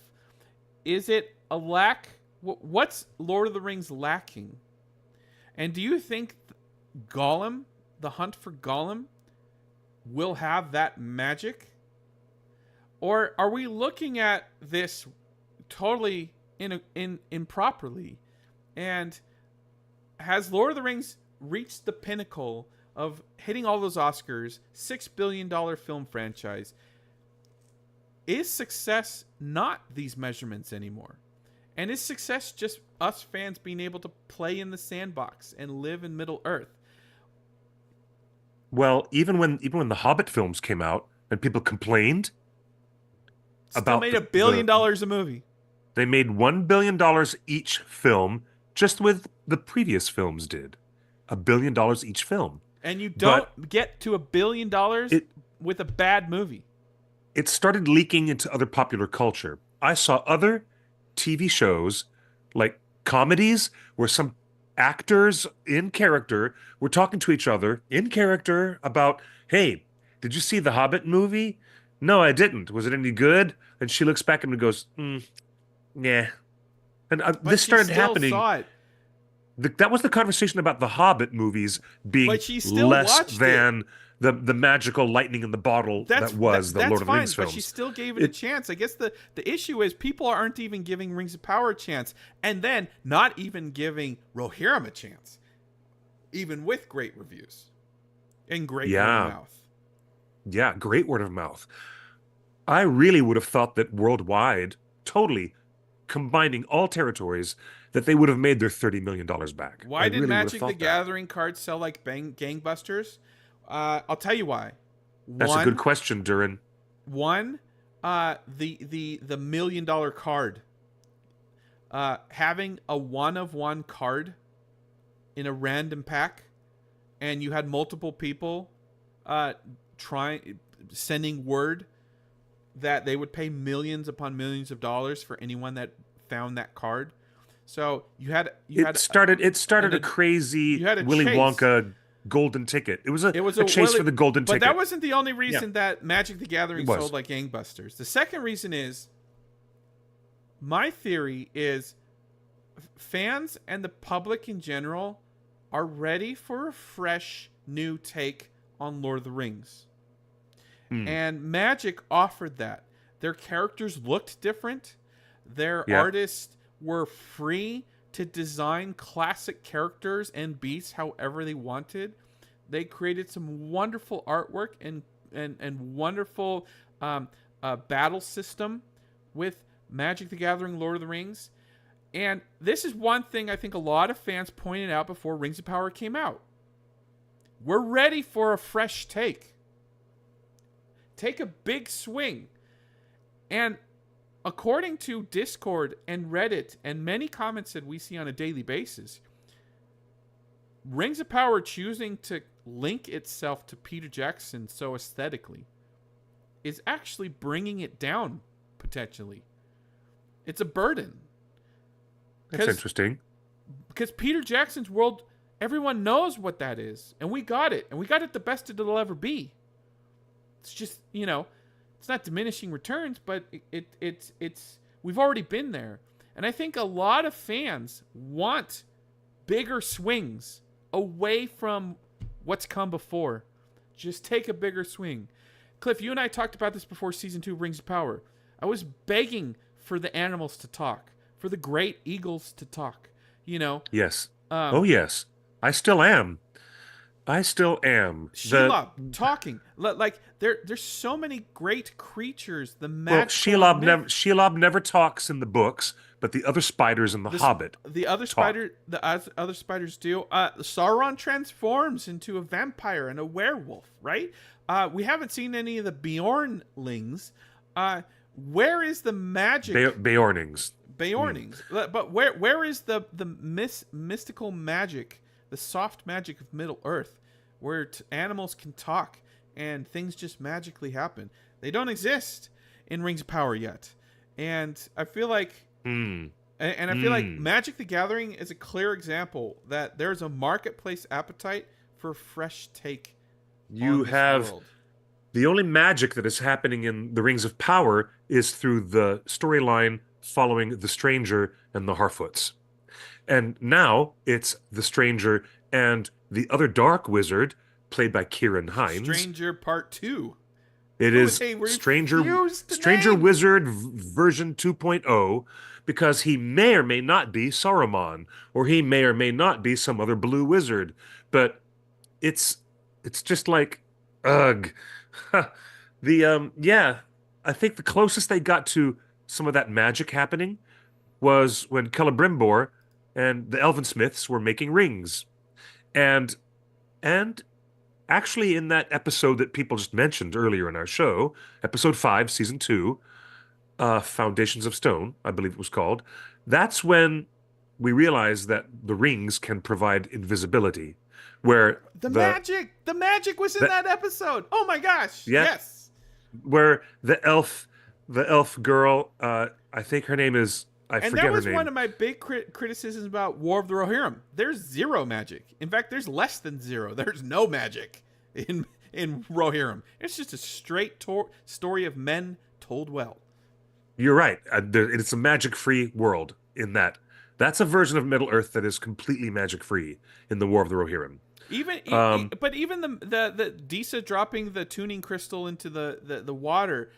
Is it a lack? What's Lord of the Rings lacking? And do you think Gollum, the hunt for Gollum, will have that magic? Or are we looking at this totally improperly? And has Lord of the Rings reached the pinnacle of hitting all those Oscars, $6 billion film franchise? Is success not these measurements anymore? And is success just us fans being able to play in the sandbox and live in Middle Earth? Well, even when the Hobbit films came out and people complained Still made $1 billion a movie. They made $1 billion each film, just with the previous films did. $1 billion each film. And you don't get to $1 billion with a bad movie. It started leaking into other popular culture. I saw other TV shows, like comedies, where some actors in character were talking to each other in character about, hey, did you see the Hobbit movie? No, I didn't. Was it any good? And she looks back at him and goes, Yeah. And But this she started still happening. saw it. That was the conversation about the Hobbit movies being But she still less watched it. than the magical lightning in the bottle that was the That's Lord of the fine, Rings but she films. still gave it a It chance. I guess the issue is people aren't even giving Rings of Power a chance, and then not even giving Rohirrim a chance, even with great reviews and great word of yeah, mouth. yeah, great word of mouth. I really would have thought that worldwide, totally combining all territories, that they would have made their $30 million back. I Why did really would have Magic the thought that. Gathering cards sell like gangbusters? I'll tell you why. That's a good One, question, Durin. one, the $1 million card. Having a one of one card in a random pack, and you had multiple people trying sending word that they would pay millions upon millions of dollars for anyone that found that card. So It started a crazy you had a Willy chase. Wonka golden ticket. It was a, It was a chase for the golden but ticket. that wasn't the only Yeah, reason that Magic the it Gathering was. sold like gangbusters. The second reason is my theory is fans and the public in general are ready for a fresh new take on Lord of the Rings. Hmm. And Magic offered that. Their characters looked different. Their Yeah. artists were free to design classic characters and beasts however they wanted. They created some wonderful artwork and wonderful battle system with Magic the Gathering Lord of the Rings. And this is one thing I think a lot of fans pointed out before Rings of Power came out. We're ready for a fresh take. Take a big swing. And according to Discord and Reddit and many comments that we see on a daily basis, Rings of Power choosing to link itself to Peter Jackson so aesthetically is actually bringing it down potentially. It's a burden. That's interesting. Because Peter Jackson's world, everyone knows what that is. And we got it. And we got it the best it'll ever be. It's just, it's not diminishing returns, but it's we've already been there. And I think a lot of fans want bigger swings away from what's come before. Just take a bigger swing. Cliff, you and I talked about this before season 2 of Rings of Power. I was begging for the animals to talk, for the great eagles to talk. Yes. Oh, yes. I still am. I still am. Shelob talking like there's so many great creatures. The Well, magical Shelob never talks in the books, but the other spiders in The Hobbit the other talk. other spiders do. Sauron transforms into a vampire and a werewolf, right? We haven't seen any of the Bjornlings. Where is the magic? Beornings. Beornings. But where is the mystical magic, the soft magic of Middle Earth, where animals can talk and things just magically happen? They don't exist in Rings of Power yet, and I feel like, and I feel like Magic the Gathering is a clear example that there's a marketplace appetite for a fresh take. You have world. the only magic that is happening in the Rings of Power is through the storyline following the Stranger and the Harfoots. And now it's the Stranger and the other Dark Wizard, played by Kieran Hines. Stranger Part 2. It is Stranger Wizard version 2.0, because he may or may not be Saruman, or he may or may not be some other blue wizard. But it's just like, ugh. I think the closest they got to some of that magic happening was when Celebrimbor and the Elven Smiths were making rings. And actually in that episode that people just mentioned earlier in our show, episode 5, season 2, Foundations of Stone, I believe it was called, that's when we realized that the rings can provide invisibility. Where the magic was in that episode. Oh my gosh. Yeah, yes. Where the elf girl, I think her name is, I forget her name. And that was one of my big criticisms about War of the Rohirrim. There's zero magic. In fact, there's less than zero. There's no magic in Rohirrim. It's just a straight story of men told well. You're right. It's a magic-free world in that. That's a version of Middle Earth that is completely magic-free in the War of the Rohirrim. But even the Disa dropping the tuning crystal into the water,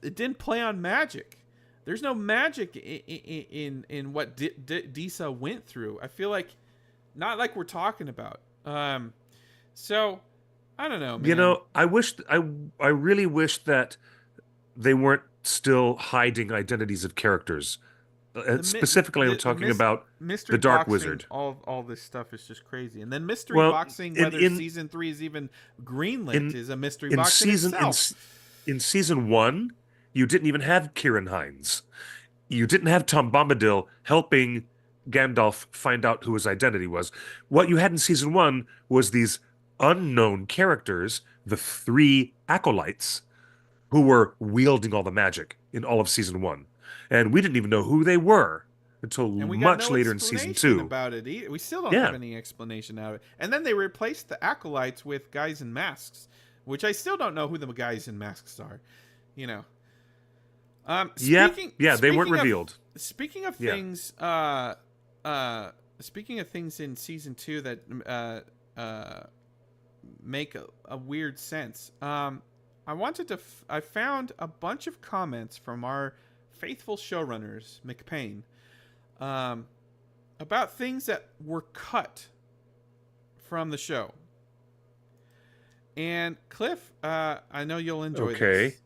it didn't play on magic. There's no magic in what Disa went through. I feel like not like we're talking about. So I don't know, You man. know, I really wish that they weren't still hiding identities of characters. Specifically, I'm talking about the mystery Dark boxing, Wizard. all this stuff is just crazy. And then mystery Well, boxing, in whether in season 3 is even greenlit, in is a mystery in box in season in itself. s- in season one, you didn't even have Kieran Hines. You didn't have Tom Bombadil helping Gandalf find out who his identity was. What you had in season one was these unknown characters, the three acolytes, who were wielding all the magic in all of season one. And we didn't even know who they were until And we got much no later in season explanation two. about it. We still don't have Yeah. any explanation out of it. And then they replaced the acolytes with guys in masks, which I still don't know who the guys in masks are. You know. Yep. Yeah, they weren't Speaking of revealed. speaking of Yeah. things, speaking of things in season 2 that make a weird sense. I found a bunch of comments from our faithful showrunners, McPain, um, about things that were cut from the show. And Cliff, I know you'll enjoy Okay. this.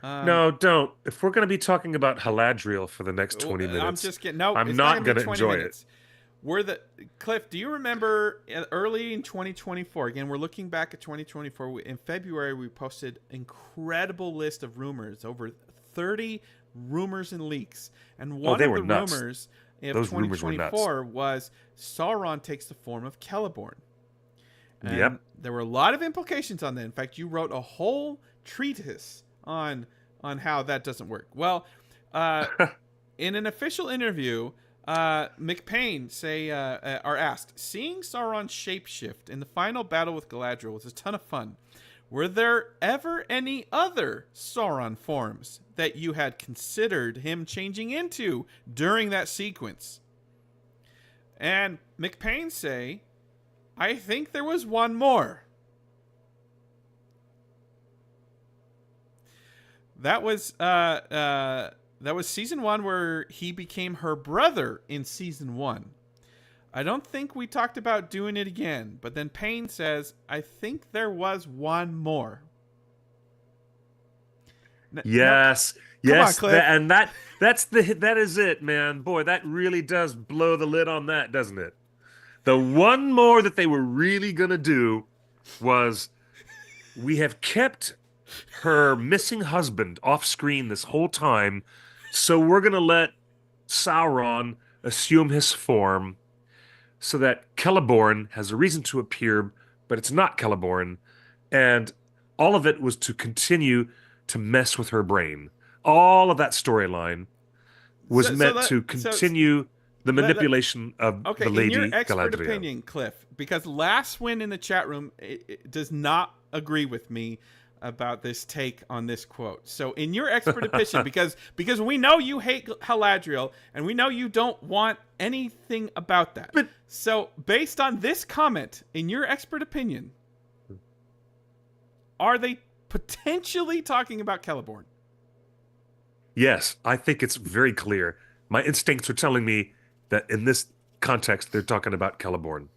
Um, No, don't. If we're going to be talking about Haladriel for the next oh, 20 I'm minutes, just kidding. No, I'm it's not not gonna going be to 20 enjoy it. minutes. We're the Cliff. Do you remember early in 2024? Again, we're looking back at 2024. In February, we posted incredible list of rumors, over 30 rumors and leaks, and Oh, one they of were the nuts. rumors of Those rumors were nuts. 2024 was Sauron takes the form of Celeborn, and Yep. there were a lot of implications on that. In fact, you wrote a whole treatise on how that doesn't work. Well, uh, in an official interview, McPain are asked, seeing Sauron shapeshift in the final battle with Galadriel was a ton of fun. Were there ever any other Sauron forms that you had considered him changing into during that sequence? And McPain say, I think there was one more. That was season 1, where he became her brother in season 1. I don't think we talked about doing it again, but then Payne says, I think there was one more. Now, Yes. come on, Yes, Cliff. that is it, man. Boy, that really does blow the lid on that, doesn't it? The one more that they were really going to do was, we have kept her missing husband off screen this whole time, so we're going to let Sauron assume his form so that Celeborn has a reason to appear, but it's not Celeborn. And all of it was to continue to mess with her brain. All of that storyline was meant to continue the manipulation of the Okay, in your Lady expert Galadriel. opinion, Cliff, because Last Win in the chat room it does not agree with me about this take on this quote. So, in your expert opinion, because we know you hate Haladriel, and we know you don't want anything about that. But so, based on this comment, in your expert opinion, are they potentially talking about Celeborn? yes, I think it's very clear. My instincts are telling me that in this context, they're talking about Celeborn.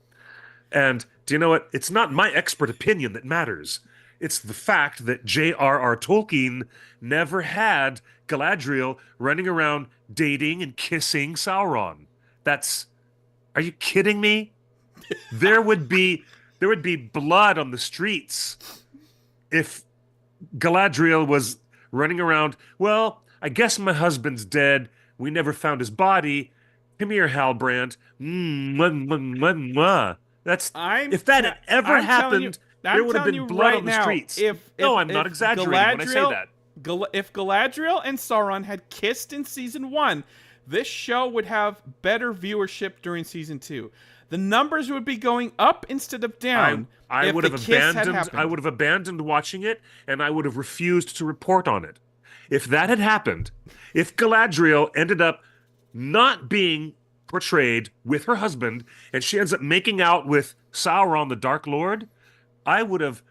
And do you know what? It's not my expert opinion that matters. It's the fact that J.R.R. Tolkien never had Galadriel running around dating and kissing Sauron. Are you kidding me? There would be blood on the streets if Galadriel was running around. Well, I guess my husband's dead. We never found his body. Come here, Halbrand. Mwah, mwah, mwah, mwah. If that had ever I'm telling you, happened, there would have been blood right on the now, streets. if No, I'm not exaggerating when I say that. If Galadriel and Sauron had kissed in season 1, this show would have better viewership during season 2. The numbers would be going up instead of down. I if would the have kiss had abandoned. happened. I would have abandoned watching it, and I would have refused to report on it. if that had happened, if Galadriel ended up not being portrayed with her husband and she ends up making out with Sauron the Dark Lord, I would have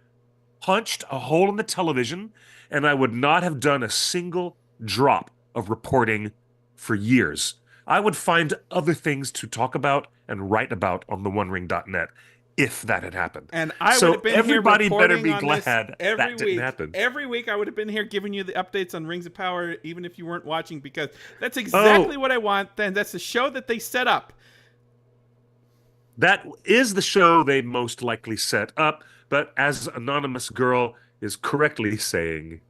punched a hole in the television and I would not have done a single drop of reporting for years. I would find other things to talk about and write about on theonering.net if that had happened. And I would So have been everybody here better reporting be on this glad every that didn't week. happen. Every week I would have been here giving you the updates on Rings of Power, even if you weren't watching, because that's exactly what I want. Then that's the show that they set up. That is the show they most likely set up, but as Anonymous Girl is correctly saying,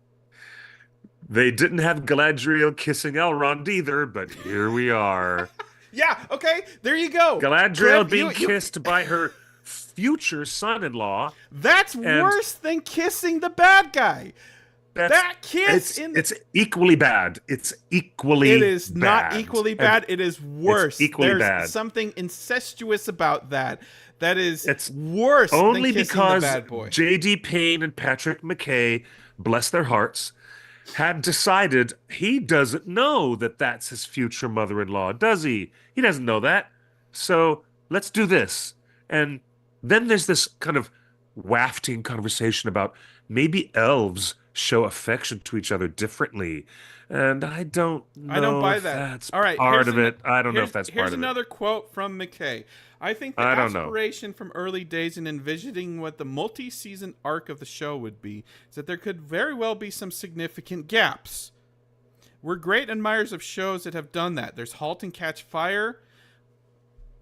they didn't have Galadriel kissing Elrond either, but here we are. Yeah, okay, there you go. Galadriel Cliff, being kissed by her future son-in-law. That's worse than kissing the bad guy. That kiss it's equally bad. It's equally It is bad. not equally bad. It is worse. It's equally There's bad. something incestuous about that. That is It's worse only than kissing because the bad boy. J.D. Payne and Patrick McKay, bless their hearts, had decided he doesn't know that that's his future mother-in-law, does he? He doesn't know that. So let's do this. And then there's this kind of wafting conversation about maybe elves show affection to each other differently. And I don't buy if that. that's All right, part of it. I don't know if that's part Here's of another it. quote from McKay. I think the I don't know. aspiration from early days in envisioning what the multi-season arc of the show would be is that there could very well be some significant gaps. We're great admirers of shows that have done that. There's *Halt and Catch Fire*.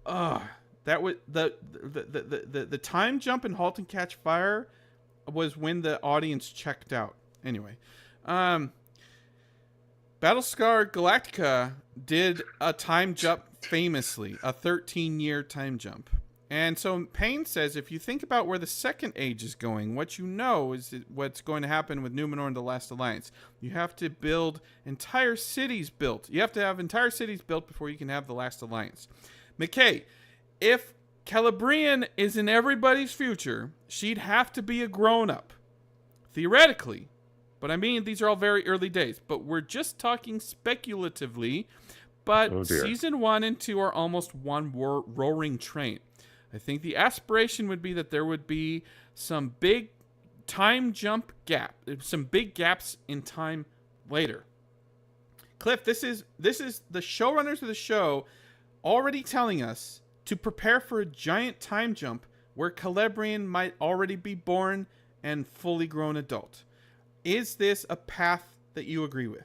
That was the time jump in *Halt and Catch Fire* was when the audience checked out. Anyway, Battlestar Galactica did a time jump famously, a 13-year time jump. And so Payne says, if you think about where the Second Age is going, what you know is what's going to happen with Numenor and the Last Alliance. You have to build entire cities built. You have to have entire cities built before you can have the Last Alliance. McKay, if Celebrian is in everybody's future, she'd have to be a grown-up. Theoretically. But I mean, these are all very early days. But we're just talking speculatively. But season 1 and 2 are almost one roaring train. I think the aspiration would be that there would be some big time jump gap, some big gaps in time later. Cliff, this is the showrunners of the show already telling us to prepare for a giant time jump where Celebrian might already be born and fully grown adult. Is this a path that you agree with?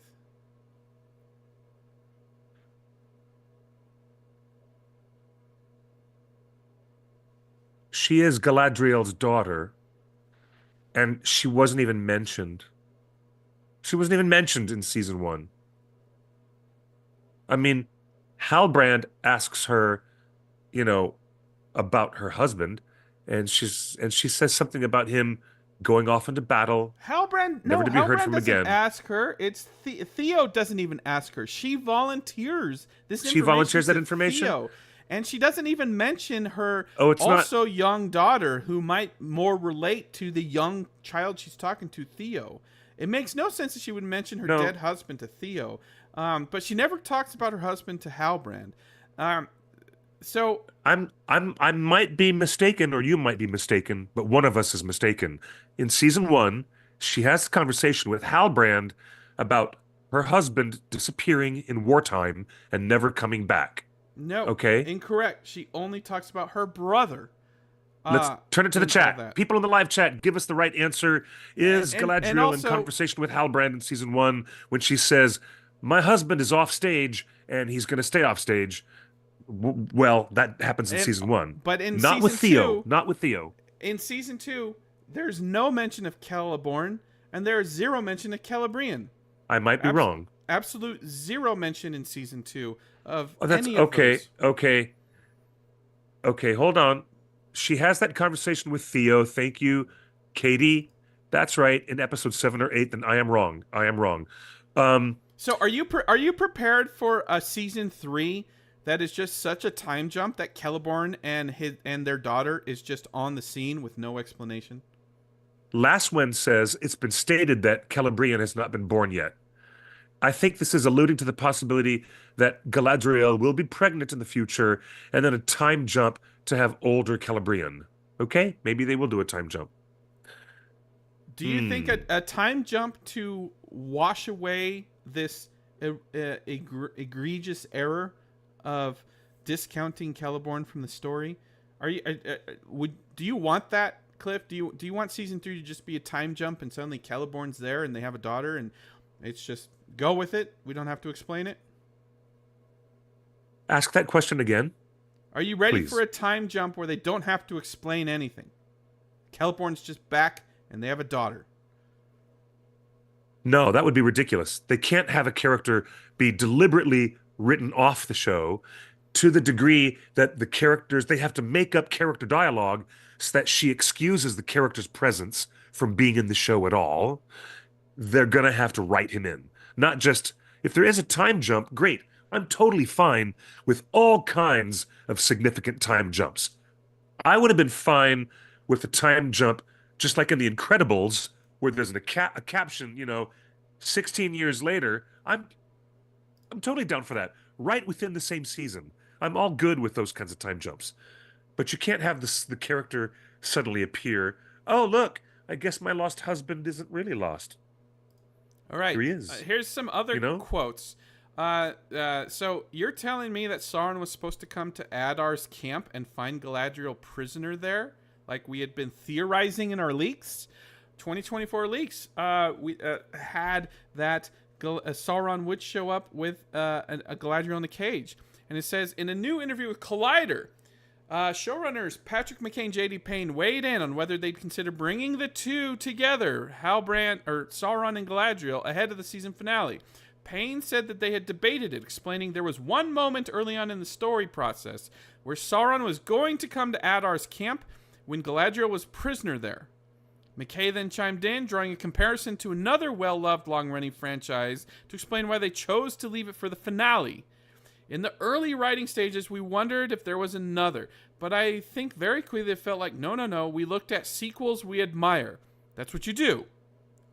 She is Galadriel's daughter, and she wasn't even mentioned. She wasn't even mentioned in season 1. I mean, Halbrand asks her, about her husband, and she says something about him going off into battle. Halbrand doesn't ask her. It's Theo doesn't even ask her. She volunteers this information. She volunteers that information? Theo. And she doesn't even mention her young daughter, who might more relate to the young child she's talking to, Theo. It makes no sense that she would mention her dead husband to Theo. But she never talks about her husband to Halbrand. So I might be mistaken, or you might be mistaken, but one of us is mistaken. In season 1, she has a conversation with Halbrand about her husband disappearing in wartime and never coming back. No. Okay. Incorrect. She only talks about her brother. Let's turn it to the chat. People in the live chat, give us the right answer. Is Galadriel in conversation with Halbrand in season 1 when she says, "My husband is off stage and he's going to stay off stage"? Well, that happens in season 1, but in not with Theo. Not with Theo. In season 2, there's no mention of Celeborn, and there is zero mention of Celebrian. I might be wrong. Absolute zero mention in season 2 of any of those. Okay, hold on. She has that conversation with Theo. Thank you, Katie. That's right. In episode 7 or 8, then I am wrong. So are you prepared for a season 3 that is just such a time jump that Celeborn and their daughter is just on the scene with no explanation? Last one says it's been stated that Celebrian has not been born yet. I think this is alluding to the possibility that Galadriel will be pregnant in the future, and then a time jump to have older Celebrian. Okay, maybe they will do a time jump. Do you think Hmm. a time jump to wash away this egregious error of discounting Celeborn from the story? Are you would do you want that, Cliff? Do you want season 3 to just be a time jump and suddenly Celeborn's there and they have a daughter and it's just go with it? We don't have to explain it. Ask that question again, Are you ready for please. a time jump where they don't have to explain anything? Celeborn's just back and they have a daughter. No, that would be ridiculous. They can't have a character be deliberately written off the show to the degree that the characters, they have to make up character dialogue so that she excuses the character's presence from being in the show at all. They're going to have to write him in. Not just, if there is a time jump, great. I'm totally fine with all kinds of significant time jumps. I would have been fine with a time jump, just like in The Incredibles, where there's a caption, 16 years later. I'm totally down for that. Right within the same season. I'm all good with those kinds of time jumps. But you can't have the character suddenly appear. Oh, look, I guess my lost husband isn't really lost. All Here right. he is, Here's some other you know? quotes. So you're telling me that Sauron was supposed to come to Adar's camp and find Galadriel prisoner there, like we had been theorizing in our leaks? 2024 leaks. We had that Sauron would show up with a Galadriel in a cage, and it says in a new interview with Collider, showrunners Patrick McKay and J.D. Payne weighed in on whether they'd consider bringing the two together, Halbrand or Sauron and Galadriel, ahead of the season finale. Payne said that they had debated it, explaining there was one moment early on in the story process where Sauron was going to come to Adar's camp when Galadriel was prisoner there. McKay then chimed in, drawing a comparison to another well-loved long-running franchise to explain why they chose to leave it for the finale. In the early writing stages, we wondered if there was another, but I think very quickly it felt like, no, we looked at sequels we admire. That's what you do.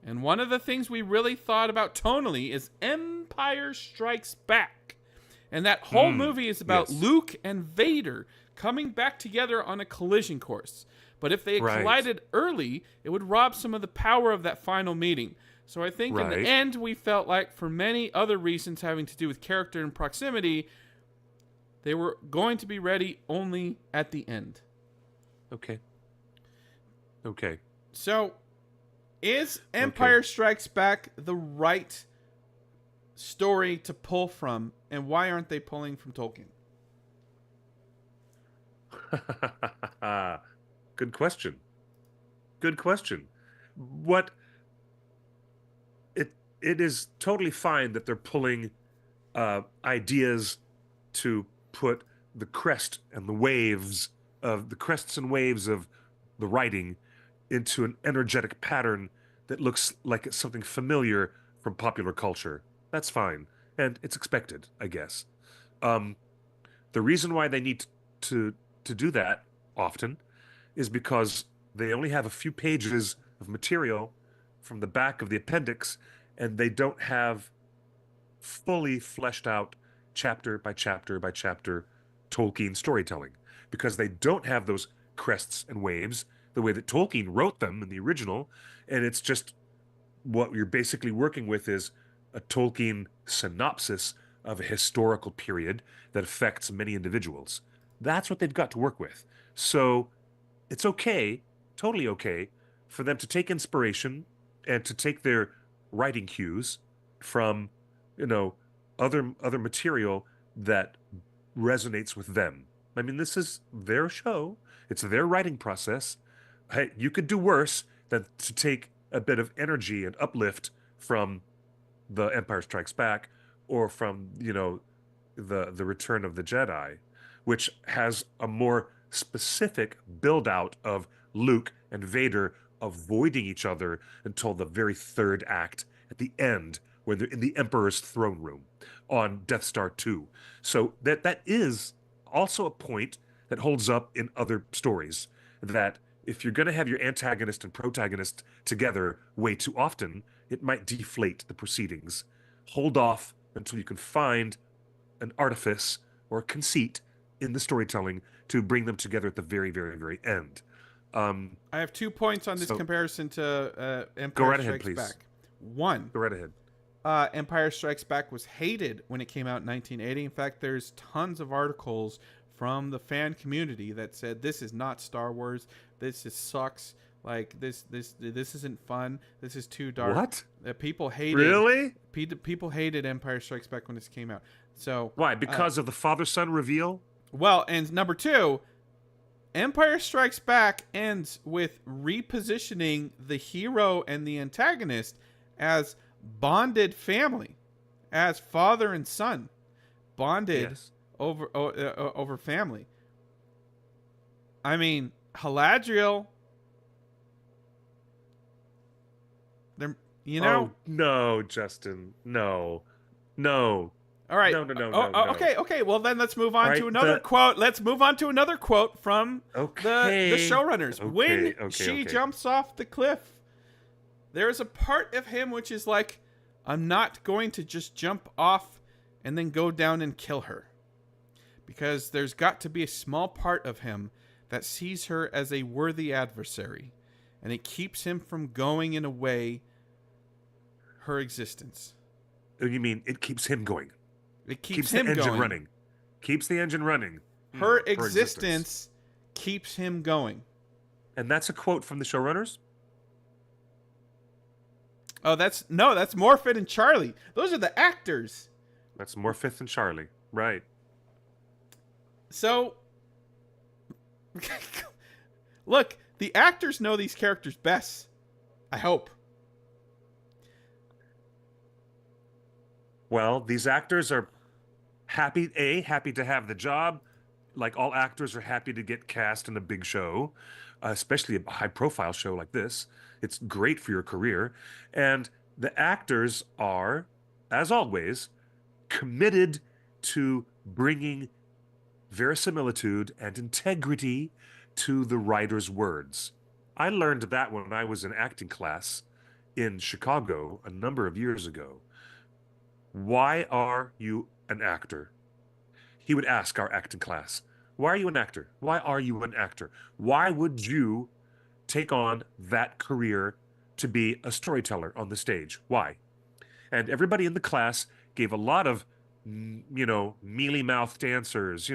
And one of the things we really thought about tonally is Empire Strikes Back. And that whole movie is about Yes. Luke and Vader coming back together on a collision course. But if they had Right. collided early, it would rob some of the power of that final meeting. So I think in the Right. end, we felt like for many other reasons having to do with character and proximity, they were going to be ready only at the end. Okay. Okay. So is Empire Strikes Back the right story to pull from, and why aren't they pulling from Tolkien? Good question. Good question. What it is totally fine that they're pulling ideas to put the crest and the waves of the crests and waves of the writing into an energetic pattern that looks like it's something familiar from popular culture. That's fine, and it's expected, I guess. Um, the reason why they need to do that often is because they only have a few pages of material from the back of the appendix, and they don't have fully fleshed out chapter by chapter by chapter Tolkien storytelling because they don't have those crests and waves the way that Tolkien wrote them in the original. And it's just what you're basically working with is a Tolkien synopsis of a historical period that affects many individuals. That's what they've got to work with. So it's okay, totally okay, for them to take inspiration and to take their writing cues from, you know, other material that resonates with them. I mean, this is their show. It's their writing process. Hey, you could do worse than to take a bit of energy and uplift from the Empire Strikes Back or from, the Return of the Jedi, which has a more specific build out of Luke and Vader avoiding each other until the very third act at the end when they're in the Emperor's throne room on Death Star 2. So that is also a point that holds up in other stories that if you're going to have your antagonist and protagonist together way too often, it might deflate the proceedings. hold off until you can find an artifice or a conceit in the storytelling to bring them together at the very, very, very end. Um, I have 2 points on this so comparison to go Empire right ahead, Strikes please. Back. One, Go right ahead. Empire Strikes Back was hated when it came out in 1980. In fact, there's tons of articles from the fan community that said this is not Star Wars. This just sucks. Like this isn't fun. This is too dark. What? People hated Really? people hated Empire Strikes Back when this came out. So Why? Because of the father-son reveal? well, and number two, Empire Strikes Back ends with repositioning the hero and the antagonist as bonded family, as father and son, bonded Yes. over family. I mean, Haladriel, they're, you know. Oh, no, Justin. No. No. All right. No, no, no, no, no. Okay, okay. Well, then let's move on All right, to another quote. Let's move on to another quote from Okay. the showrunners. Okay, When okay, she okay. jumps off the cliff, there is a part of him which is like, I'm not going to just jump off and then go down and kill her. Because there's got to be a small part of him that sees her as a worthy adversary. And it keeps him from going in a way her existence. Oh, you mean it keeps him going? It Keeps him the engine going. running. Keeps the engine running. Her For existence keeps him going. And that's a quote from the showrunners? Oh, that's Morphin and Charlie. Those are the actors. That's Morpeth and Charlie. Right. So, look, the actors know these characters best. I hope. Well, these actors are happy to have the job. Like all actors are happy to get cast in a big show, especially a high profile show like this. It's great for your career. And the actors are, as always, committed to bringing verisimilitude and integrity to the writer's words. I learned that when I was in acting class in Chicago a number of years ago. Why are you an actor? He would ask our acting class, why are you an actor? Why are you an actor? Why would you take on that career to be a storyteller on the stage? Why? And everybody in the class gave a lot of, mealy-mouthed answers,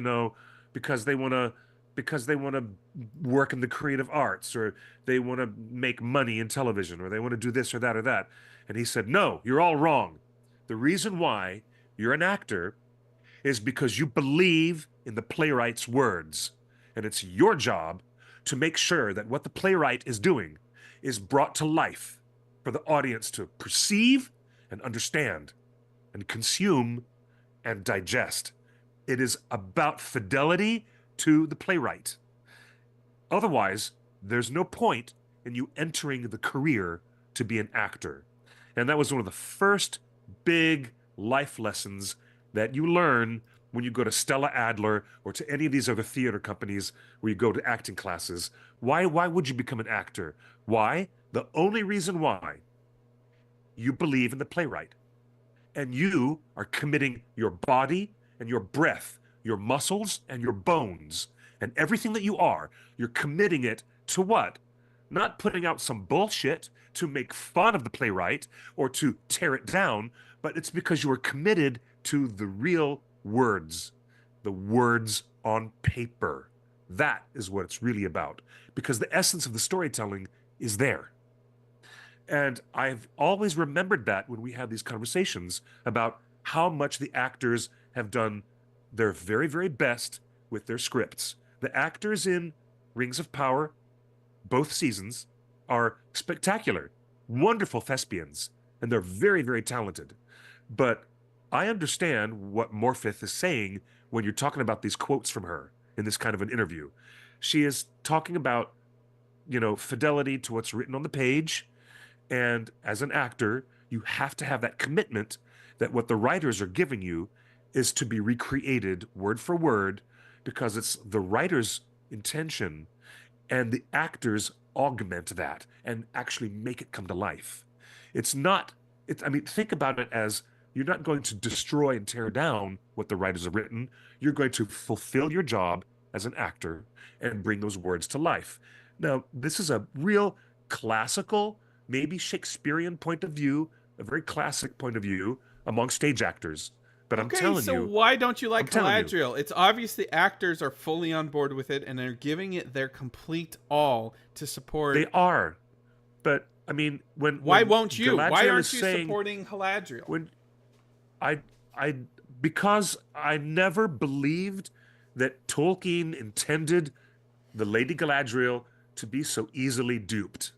because they want to work in the creative arts, or they want to make money in television, or they want to do this or that or that. And he said, no, you're all wrong. The reason why you're an actor is because you believe in the playwright's words. And it's your job to make sure that what the playwright is doing is brought to life for the audience to perceive and understand and consume and digest. It is about fidelity to the playwright. Otherwise, there's no point in you entering the career to be an actor. And that was one of the first big life lessons that you learn when you go to Stella Adler or to any of these other theater companies where you go to acting classes. Why would you become an actor? Why? The only reason why, you believe in the playwright. And you are committing your body and your breath, your muscles and your bones, and everything that you are, you're committing it to what? Not putting out some bullshit to make fun of the playwright or to tear it down, but it's because you are committed to the real words, the words on paper. That is what it's really about, because the essence of the storytelling is there. And I've always remembered that when we have these conversations about how much the actors have done their very, very best with their scripts. The actors in Rings of Power, both seasons, are spectacular, wonderful thespians, and they're very, very talented. But I understand what Morpeth is saying when you're talking about these quotes from her in this kind of an interview. She is talking about, fidelity to what's written on the page. And as an actor, you have to have that commitment that what the writers are giving you is to be recreated word for word, because it's the writer's intention, and the actors augment that and actually make it come to life. It's not, I mean, think about it as, You're not going to destroy and tear down what the writers have written. You're going to fulfill your job as an actor and bring those words to life. Now, this is a real classical, maybe Shakespearean point of view, a very classic point of view among stage actors. But Okay, so why don't you I'm like telling you, Galadriel? It's obvious the actors are fully on board with it and they're giving it their complete all to support. they are. But I mean, Why when won't you? Why Galadriel is aren't you saying supporting Galadriel? when I I because I never believed that Tolkien intended the Lady Galadriel to be so easily duped.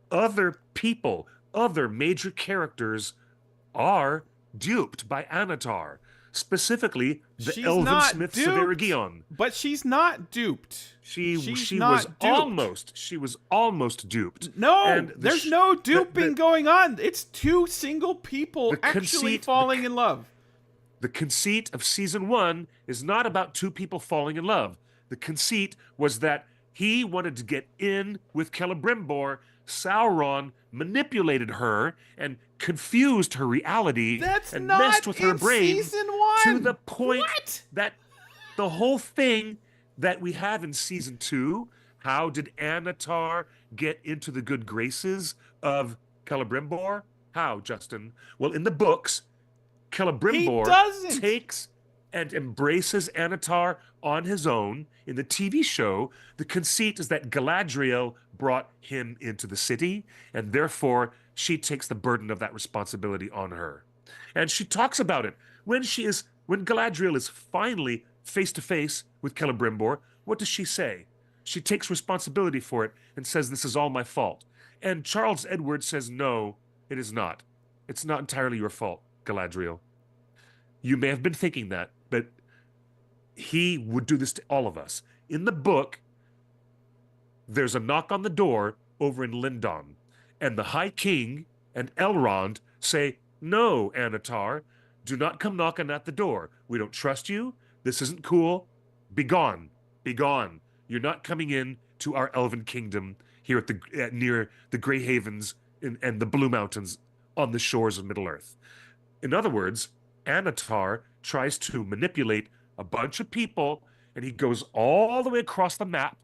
Other people, other major characters are duped by Anatar, specifically the She's elven not smiths of duped, Eregion. but she's not duped. She's She was not duped. almost duped. No, And there's no duping the going on. It's two single people the actually conceit falling in love. the conceit of season 1 is not about two people falling in love. The conceit was that he wanted to get in with Celebrimbor. Sauron manipulated her and confused her reality That's and not messed with her in brain season to one. the point What? that the whole thing that we have in season 2, how did Anatar get into the good graces of Celebrimbor? How, Justin? Well, in the books, He Celebrimbor doesn't. takes and embraces Anatar on his own. In the TV show, the conceit is that Galadriel brought him into the city, and therefore she takes the burden of that responsibility on her. And she talks about it when Galadriel is finally face to face with Celebrimbor. What does she say? She takes responsibility for it and says, "This is all my fault." And Charles Edward says, "No, it is not. It's not entirely your fault, Galadriel. You may have been thinking that, but he would do this to all of us." In the book, there's a knock on the door over in Lindon, and the High King and Elrond say, "No, Anatar, do not come knocking at the door. We don't trust you. This isn't cool. Be gone. Be gone. You're not coming in to our elven kingdom here near the Grey Havens and the Blue Mountains on the shores of Middle-earth." In other words, Anatar tries to manipulate a bunch of people, and he goes all the way across the map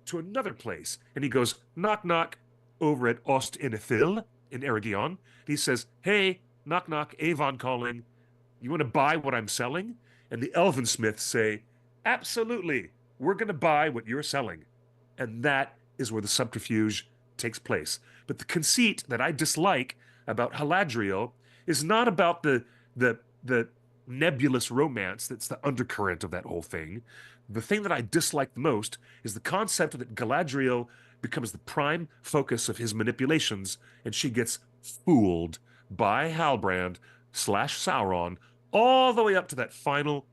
to another place, and he goes knock knock over at Ost Inithil in Eregion. He says, "Hey, knock knock, Avon calling. You want to buy what I'm selling?" And the elven smiths say, "Absolutely, we're going to buy what you're selling." And that is where the subterfuge takes place. But the conceit that I dislike about Haladriel is not about the nebulous romance that's the undercurrent of that whole thing. The thing that I dislike the most is the concept that Galadriel becomes the prime focus of his manipulations, and she gets fooled by Halbrand / Sauron all the way up to that final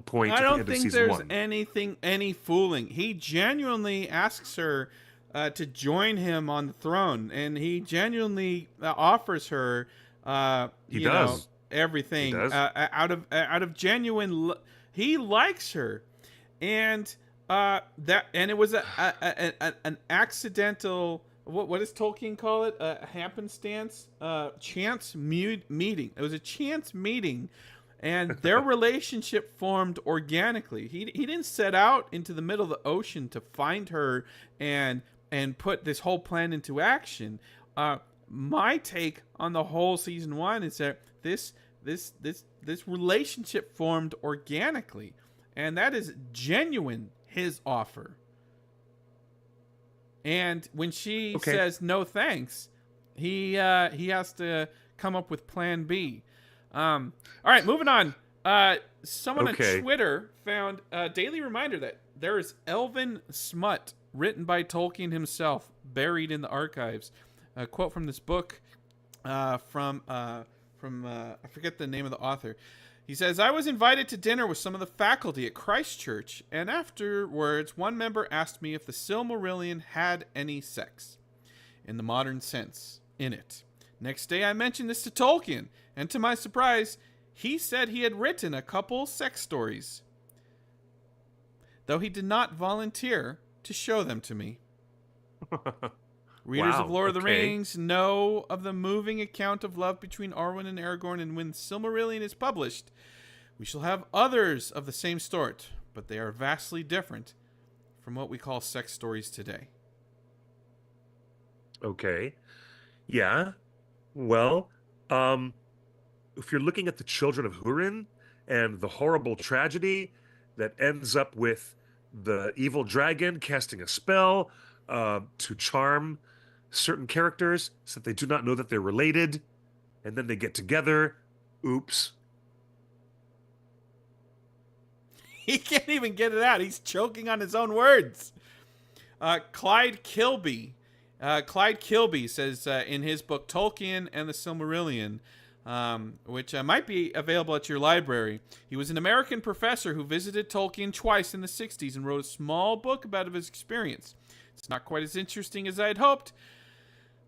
point I at the don't end of think season there's 1. any fooling. He genuinely asks her to join him on the throne, and he genuinely offers her, He does. everything He does. out of genuine. He likes her, and it was an accidental. What does Tolkien call it? A happenstance, chance meeting. It was a chance meeting. And their relationship formed organically. He didn't set out into the middle of the ocean to find her and put this whole plan into action. My take on the whole season 1 is that this relationship formed organically, and that is genuine. His offer, and when she says no thanks, he has to come up with Plan B. All right, moving on. Someone on Twitter found a daily reminder that there is elven smut written by Tolkien himself buried in the archives. A quote from this book from I forget the name of the author. He says, "I was invited to dinner with some of the faculty at Christ Church, and afterwards one member asked me if the Silmarillion had any sex, in the modern sense, in it. Next day I mentioned this to Tolkien, and to my surprise, he said he had written a couple sex stories, though he did not volunteer to show them to me." Readers of Wow. Lord of the Okay. Rings know of the moving account of love between Arwen and Aragorn, and when Silmarillion is published, we shall have others of the same sort, but they are vastly different from what we call sex stories today. Okay. Yeah. Well, um, if you're looking at the Children of Húrin and the horrible tragedy that ends up with the evil dragon casting a spell to charm certain characters so that they do not know that they're related, and then they get together. Oops. He can't even get it out. He's choking on his own words. Clyde Kilby. Clyde Kilby says in his book Tolkien and the Silmarillion, which might be available at your library. He was an American professor who visited Tolkien twice in the 60s and wrote a small book about his experience. It's not quite as interesting as I had hoped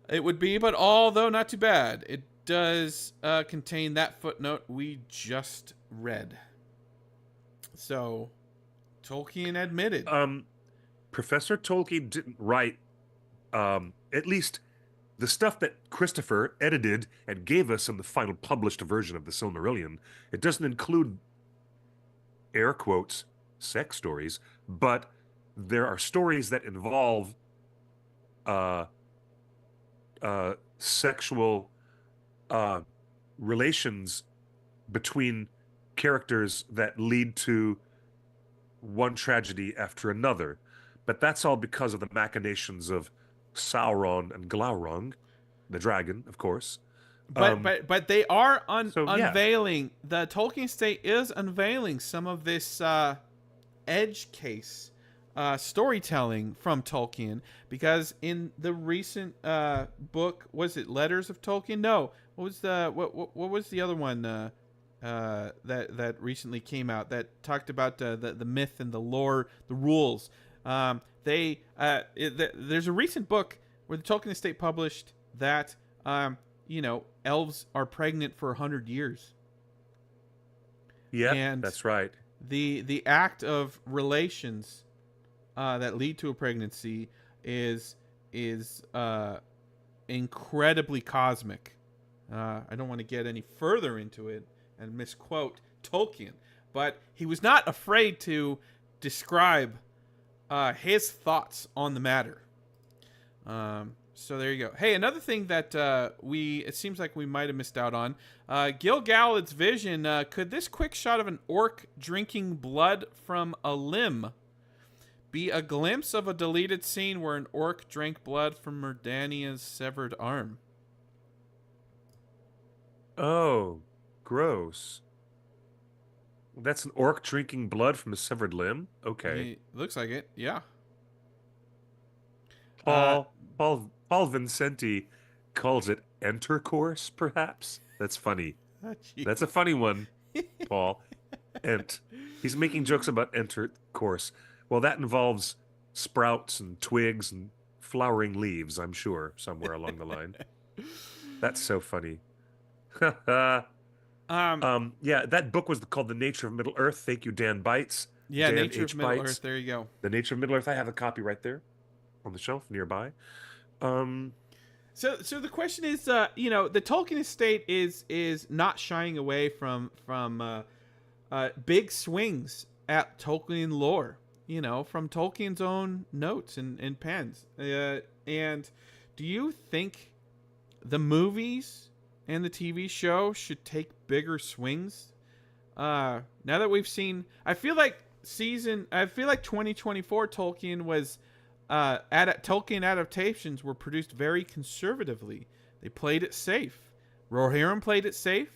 it would be, but although not too bad, it does contain that footnote we just read. So, Tolkien admitted. Professor Tolkien didn't write at least the stuff that Christopher edited and gave us in the final published version of the Silmarillion. It doesn't include, air quotes, sex stories, but there are stories that involve uh, sexual relations between characters that lead to one tragedy after another. But that's all because of the machinations of Sauron and Glaurung, the dragon, of course. But they are So yeah, unveiling. The Tolkien estate is unveiling some of this edge case storytelling from Tolkien, because in the recent book, was it Letters of Tolkien? No, what was the other one that recently came out that talked about the myth and the lore, the rules? There's a recent book where the Tolkien estate published that elves are pregnant for 100 years. yeah, And that's right. the act of relations that lead to a pregnancy is incredibly cosmic. I don't want to get any further into it and misquote Tolkien, but he was not afraid to describe his thoughts on the matter. So there you go. Hey, another thing that it seems like we might have missed out on. Gil Galad's vision. Could this quick shot of an orc drinking blood from a limb be a glimpse of a deleted scene where an orc drank blood from Merdania's severed arm? Oh, gross. That's an orc drinking blood from a severed limb? Okay. Looks like it. Yeah. Paul Vincenti calls it intercourse, perhaps. That's funny. That's a funny one, Paul. Ent. He's making jokes about intercourse. Well, that involves sprouts and twigs and flowering leaves, I'm sure, somewhere along the line. That's so funny. Yeah, that book was called The Nature of Middle Earth. Thank you, Dan Bites. Yeah, Dan Nature H. of Middle Bites. Earth. There you go. The Nature of Middle Earth. I have a copy right there on the shelf nearby. So the question is, the Tolkien estate is not shying away from big swings at Tolkien lore, from Tolkien's own notes and pens. And do you think the movies and the TV show should take bigger swings? Now that we've seen, I feel like 2024 Tolkien was Tolkien adaptations were produced very conservatively. They played it safe. Rohan played it safe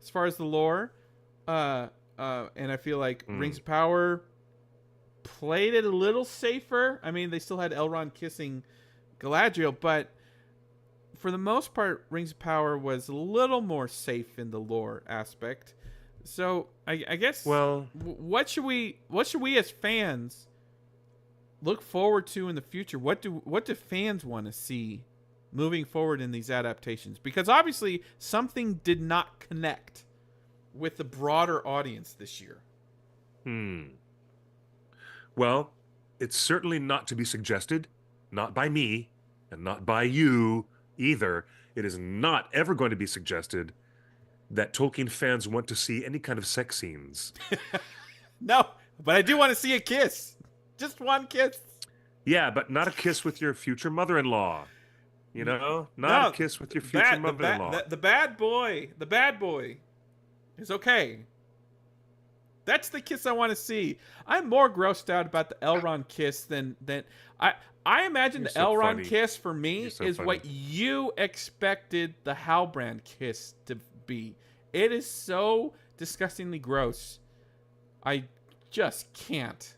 as far as the lore, and I feel like Rings of Power played it a little safer. I mean, they still had Elrond kissing Galadriel, but for the most part, Rings of Power was a little more safe in the lore aspect. So I guess, well, what should we as fans look forward to in the future? What do fans want to see moving forward in these adaptations? Because obviously something did not connect with the broader audience this year. Well, it's certainly not to be suggested, not by me, and not by you either, it is not ever going to be suggested that Tolkien fans want to see any kind of sex scenes. No, but I do want to see a kiss. Just one kiss. Yeah, but not a kiss with your future mother-in-law. You know, not a No, kiss with your future mother-in-law. the bad boy, is okay. That's the kiss I want to see. I'm more grossed out about the Elrond kiss than I I imagine You're the so Elrond funny. kiss for me You're so is funny. what you expected the Halbrand kiss to be. It is so disgustingly gross. I just can't.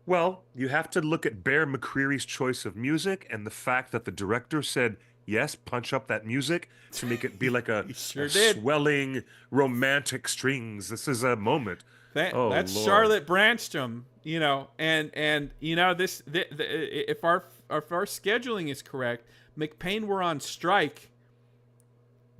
Well, you have to look at Bear McCreary's choice of music and the fact that the director said, yes, punch up that music to make it be like He sure a did. swelling romantic strings. This is a moment. Oh, That's Lord. Charlotte Branstrom, and if our scheduling is correct, McPain were on strike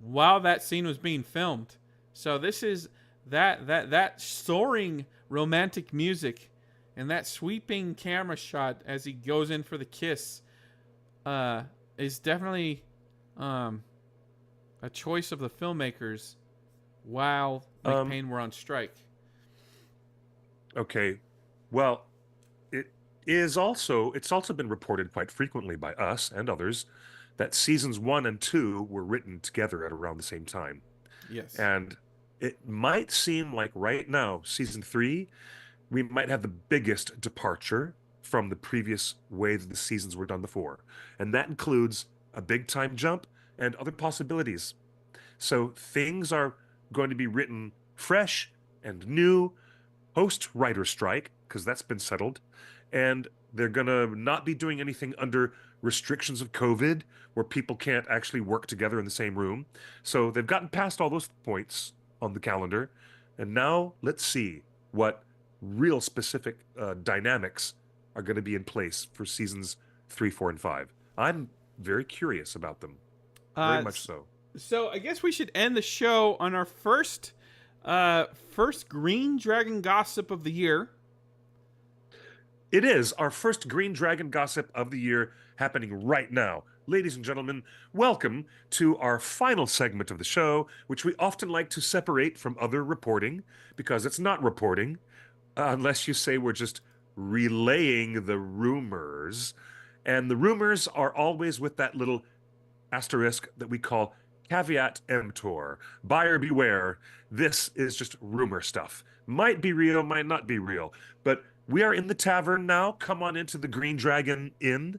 while that scene was being filmed. So this is that soaring romantic music and that sweeping camera shot as he goes in for the kiss is definitely a choice of the filmmakers while McPain were on strike. Okay. Well, it's also been reported quite frequently by us and others that seasons 1 and 2 were written together at around the same time. Yes. And it might seem like right now, season 3, we might have the biggest departure from the previous way that the seasons were done before. And that includes a big time jump and other possibilities. So things are going to be written fresh and new, post-writer strike, because that's been settled. And they're going to not be doing anything under restrictions of COVID where people can't actually work together in the same room. So they've gotten past all those points on the calendar. And now let's see what real specific dynamics are going to be in place for seasons 3, 4, and 5. I'm very curious about them. Very much so. So I guess we should end the show on our first Green Dragon gossip of the year. It is our first Green Dragon gossip of the year happening right now. Ladies and gentlemen, welcome to our final segment of the show, which we often like to separate from other reporting because it's not reporting, unless you say we're just relaying the rumors. And the rumors are always with that little asterisk that we call caveat emptor. Buyer beware. This is just rumor stuff. Might be real, might not be real. But we are in the tavern now. Come on into the Green Dragon Inn.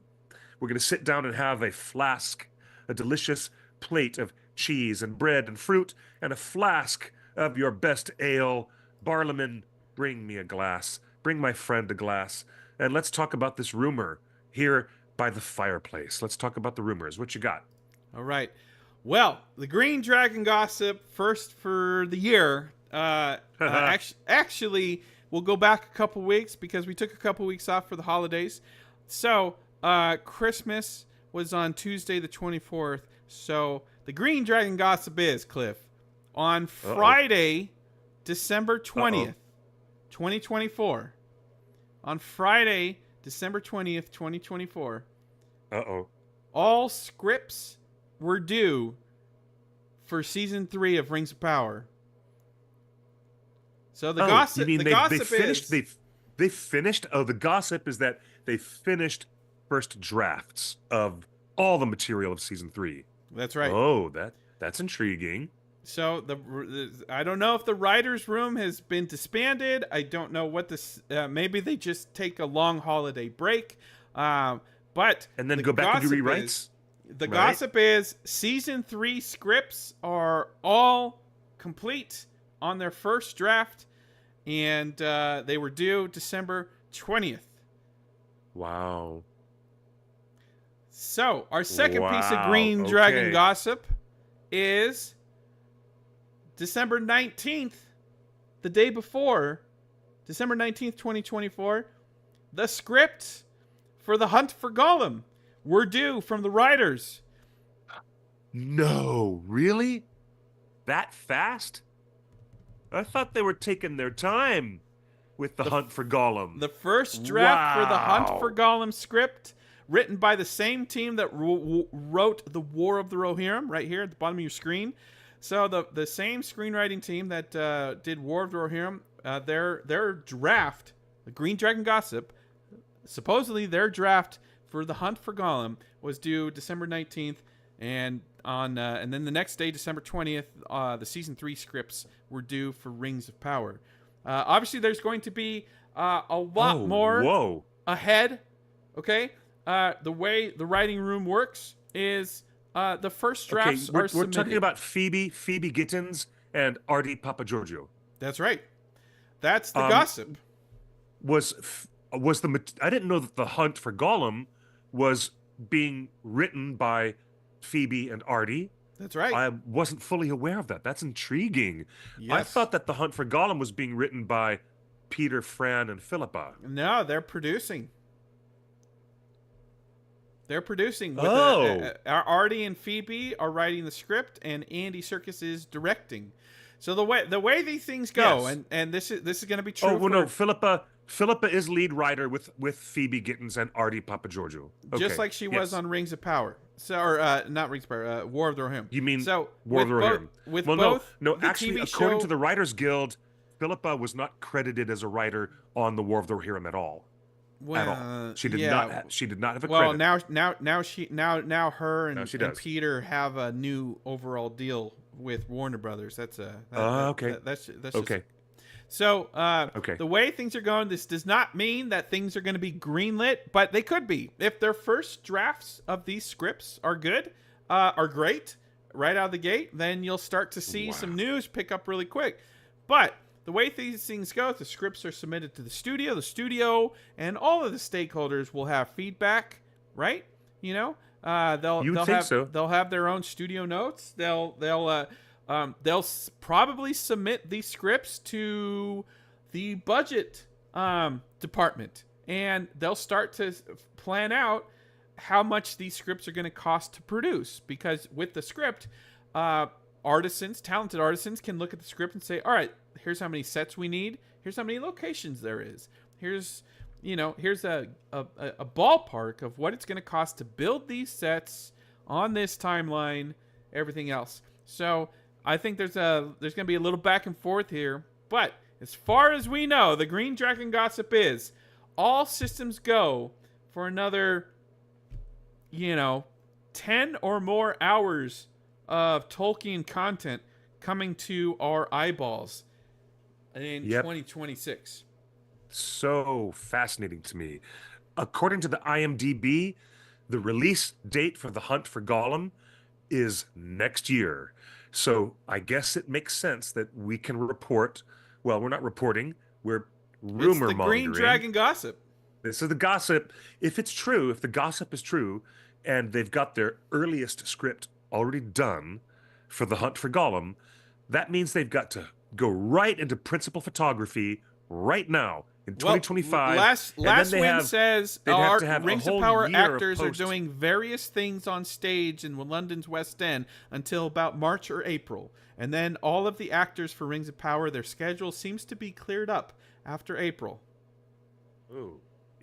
We're going to sit down and have a flask, a delicious plate of cheese and bread and fruit, and a flask of your best ale. Barlaman, bring me a glass. Bring my friend a glass. And let's talk about this rumor here by the fireplace. Let's talk about the rumors. What you got? All right. Well, the Green Dragon gossip, first for the year. Actually, we'll go back a couple weeks because we took a couple weeks off for the holidays. So, Christmas was on Tuesday the 24th. So, the Green Dragon gossip is, Cliff, on Friday, December 20th, 2024. On Friday, December 20th, 2024. All scripts were due for season 3 of Rings of Power. So the gossip, you mean the gossip they finished, is they finished. Oh, the gossip is that they finished first drafts of all the material of season 3. That's right. Oh, that's intriguing. So I don't know if the writers' room has been disbanded. I don't know what this. Maybe they just take a long holiday break. But and then go back and do rewrites. The gossip is season 3 scripts are all complete on their first draft, and they were due December 20th. Wow. So our second piece of Green Dragon gossip is December 19th, the day before, December 19th, 2024, the script for The Hunt for Gollum were due from the writers. No, really? That fast? I thought they were taking their time with the Hunt for Gollum. The first draft for the Hunt for Gollum script written by the same team that wrote The War of the Rohirrim, right here at the bottom of your screen. So the same screenwriting team that did War of the Rohirrim, their draft, the Green Dragon Gossip, supposedly their draft for The Hunt for Gollum was due December 19th, and then the next day, December 20th, the season 3 scripts were due for Rings of Power. Obviously, there's going to be a lot more ahead. Okay, the way the writing room works is the first drafts are submitted. We're talking about Phoebe Gittins, and Artie Papagiorgio. That's right. That's the gossip. I didn't know that The Hunt for Gollum was being written by Phoebe and Artie. That's right. I wasn't fully aware of that. That's intriguing. Yes. I thought that The Hunt for Gollum was being written by Peter, Fran, and Philippa. No, they're producing. They're producing. Artie and Phoebe are writing the script, and Andy Serkis is directing. So the way these things go, yes. and this is going to be true. Oh well, no, Philippa is lead writer with Phoebe Gittins and Artie Papagiorgio. Okay. Just like she was on Rings of Power. So, or not Rings of Power, War of the Rohirrim. You mean so War of the Rohirrim? No. Actually, TV according show, to the Writers Guild, Philippa was not credited as a writer on the War of the Rohirrim at all. Well, at all. She did not. She did not have a credit. Well, now her and Peter have a new overall deal with Warner Brothers. That's okay. That's okay. So, the way things are going, this does not mean that things are going to be greenlit, but they could be. If their first drafts of these scripts are good, are great, right out of the gate, then you'll start to see some news pick up really quick. But the way these things go, the scripts are submitted to the studio and all of the stakeholders will have feedback, right? You know, they'll have their own studio notes. They'll probably submit these scripts to the budget department, and they'll start to plan out how much these scripts are going to cost to produce. Because with the script, talented artisans can look at the script and say, all right, here's how many sets we need. Here's how many locations there is. Here's a ballpark of what it's going to cost to build these sets on this timeline, everything else. So I think there's going to be a little back and forth here, but as far as we know, the Green Dragon Gossip is all systems go for another, 10 or more hours of Tolkien content coming to our eyeballs in 2026. So fascinating to me. According to the IMDb, the release date for The Hunt for Gollum is next year. So I guess it makes sense that we can report. Well, we're not reporting. We're rumor mongering. It's the Green Dragon Gossip. This is the gossip. If it's true, if the gossip is true, and they've got their earliest script already done for The Hunt for Gollum, that means they've got to go right into principal photography right now in 2025. Last Wind says our Rings of Power actors are doing various things on stage in London's West End until about March or April. And then all of the actors for Rings of Power, their schedule seems to be cleared up after April. Oh,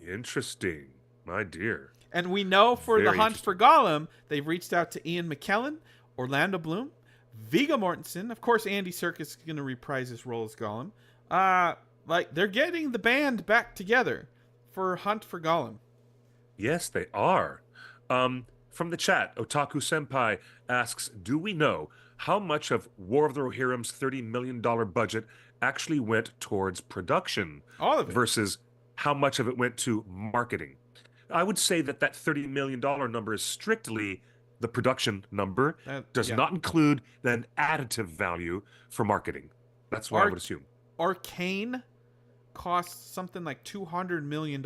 interesting. My dear. And we know for The Hunt for Gollum, they've reached out to Ian McKellen, Orlando Bloom, Viggo Mortensen. Of course, Andy Serkis is going to reprise his role as Gollum. They're getting the band back together for Hunt for Gollum. Yes, they are. From the chat, Otaku Senpai asks, do we know how much of War of the Rohirrim's $30 million budget actually went towards production? All of it. Versus how much of it went to marketing? I would say that $30 million number is strictly the production number. Does not include an additive value for marketing. That's what I would assume. Arcane costs something like $200 million.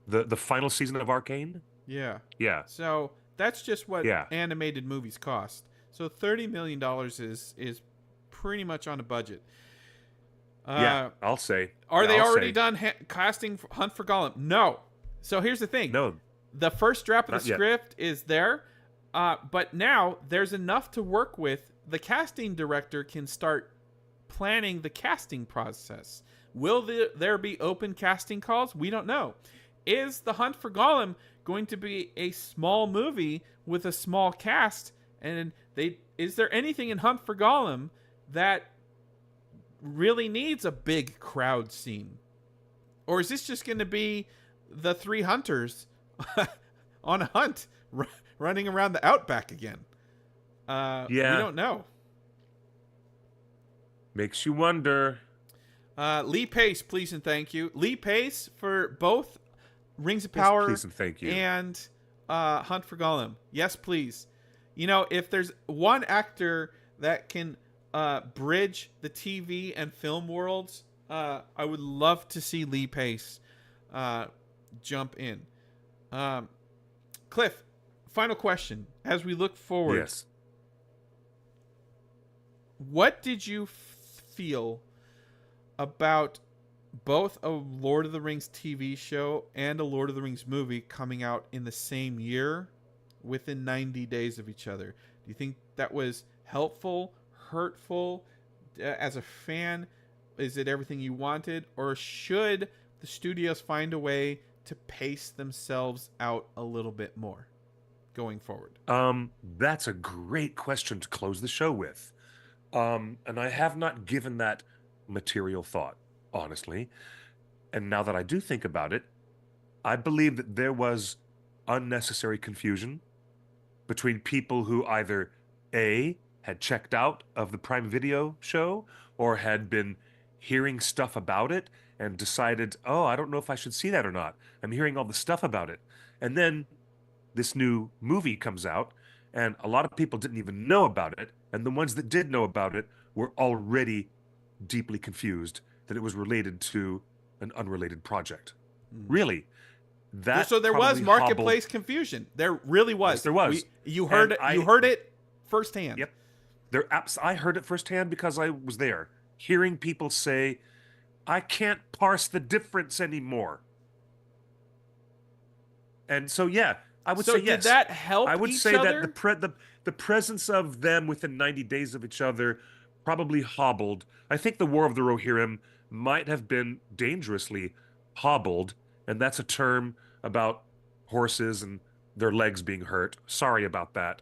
The final season of Arcane? Yeah. Yeah. So that's just what animated movies cost. So $30 million is pretty much on a budget. I'll say. Are they already done casting Hunt for Gollum? No. So here's the thing. No. The first draft of the script is there, but now there's enough to work with. The casting director can start planning the casting process. Will there be open casting calls? We don't know. is The Hunt for Gollum going to be a small movie with a small cast? And is there anything in Hunt for Gollum that really needs a big crowd scene? Or is this just going to be the three hunters on a hunt running around the outback again? We don't know. Makes you wonder. Lee Pace, please and thank you. Lee Pace for both Rings of Power please and thank you. And Hunt for Gollum. Yes, please. You know, if there's one actor that can bridge the TV and film worlds, I would love to see Lee Pace jump in. Cliff, final question. As we look forward, yes. What did you feel about both a Lord of the Rings TV show and a Lord of the Rings movie coming out in the same year within 90 days of each other? Do you think that was helpful, hurtful? As a fan, is it everything you wanted? Or should the studios find a way to pace themselves out a little bit more going forward? That's a great question to close the show with. And I have not given that material thought, honestly. And now that I do think about it, I believe that there was unnecessary confusion between people who either A, had checked out of the Prime Video show or had been hearing stuff about it and decided, oh, I don't know if I should see that or not. I'm hearing all the stuff about it. And then this new movie comes out and a lot of people didn't even know about it. And the ones that did know about it were already deeply confused that it was related to an unrelated project. Really. So there was marketplace confusion. There really was. Yes, there was. You heard it firsthand. Yep. I heard it firsthand because I was there, hearing people say, I can't parse the difference anymore. And so, yeah, I would say yes. Did that help I would each say other? that the presence of them within 90 days of each other probably hobbled. I think the War of the Rohirrim might have been dangerously hobbled, and that's a term about horses and their legs being hurt. Sorry about that.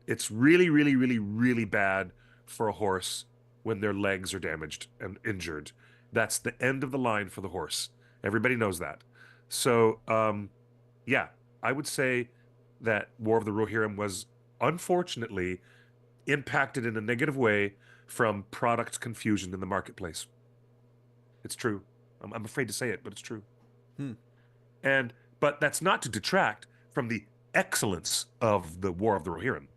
It's really, really, really, really bad for a horse when their legs are damaged and injured. That's the end of the line for the horse. Everybody knows that. So, yeah, I would say that War of the Rohirrim was unfortunately impacted in a negative way from product confusion in the marketplace. It's true. I'm afraid to say it, but it's true. But that's not to detract from the excellence of the War of the Rohirrim.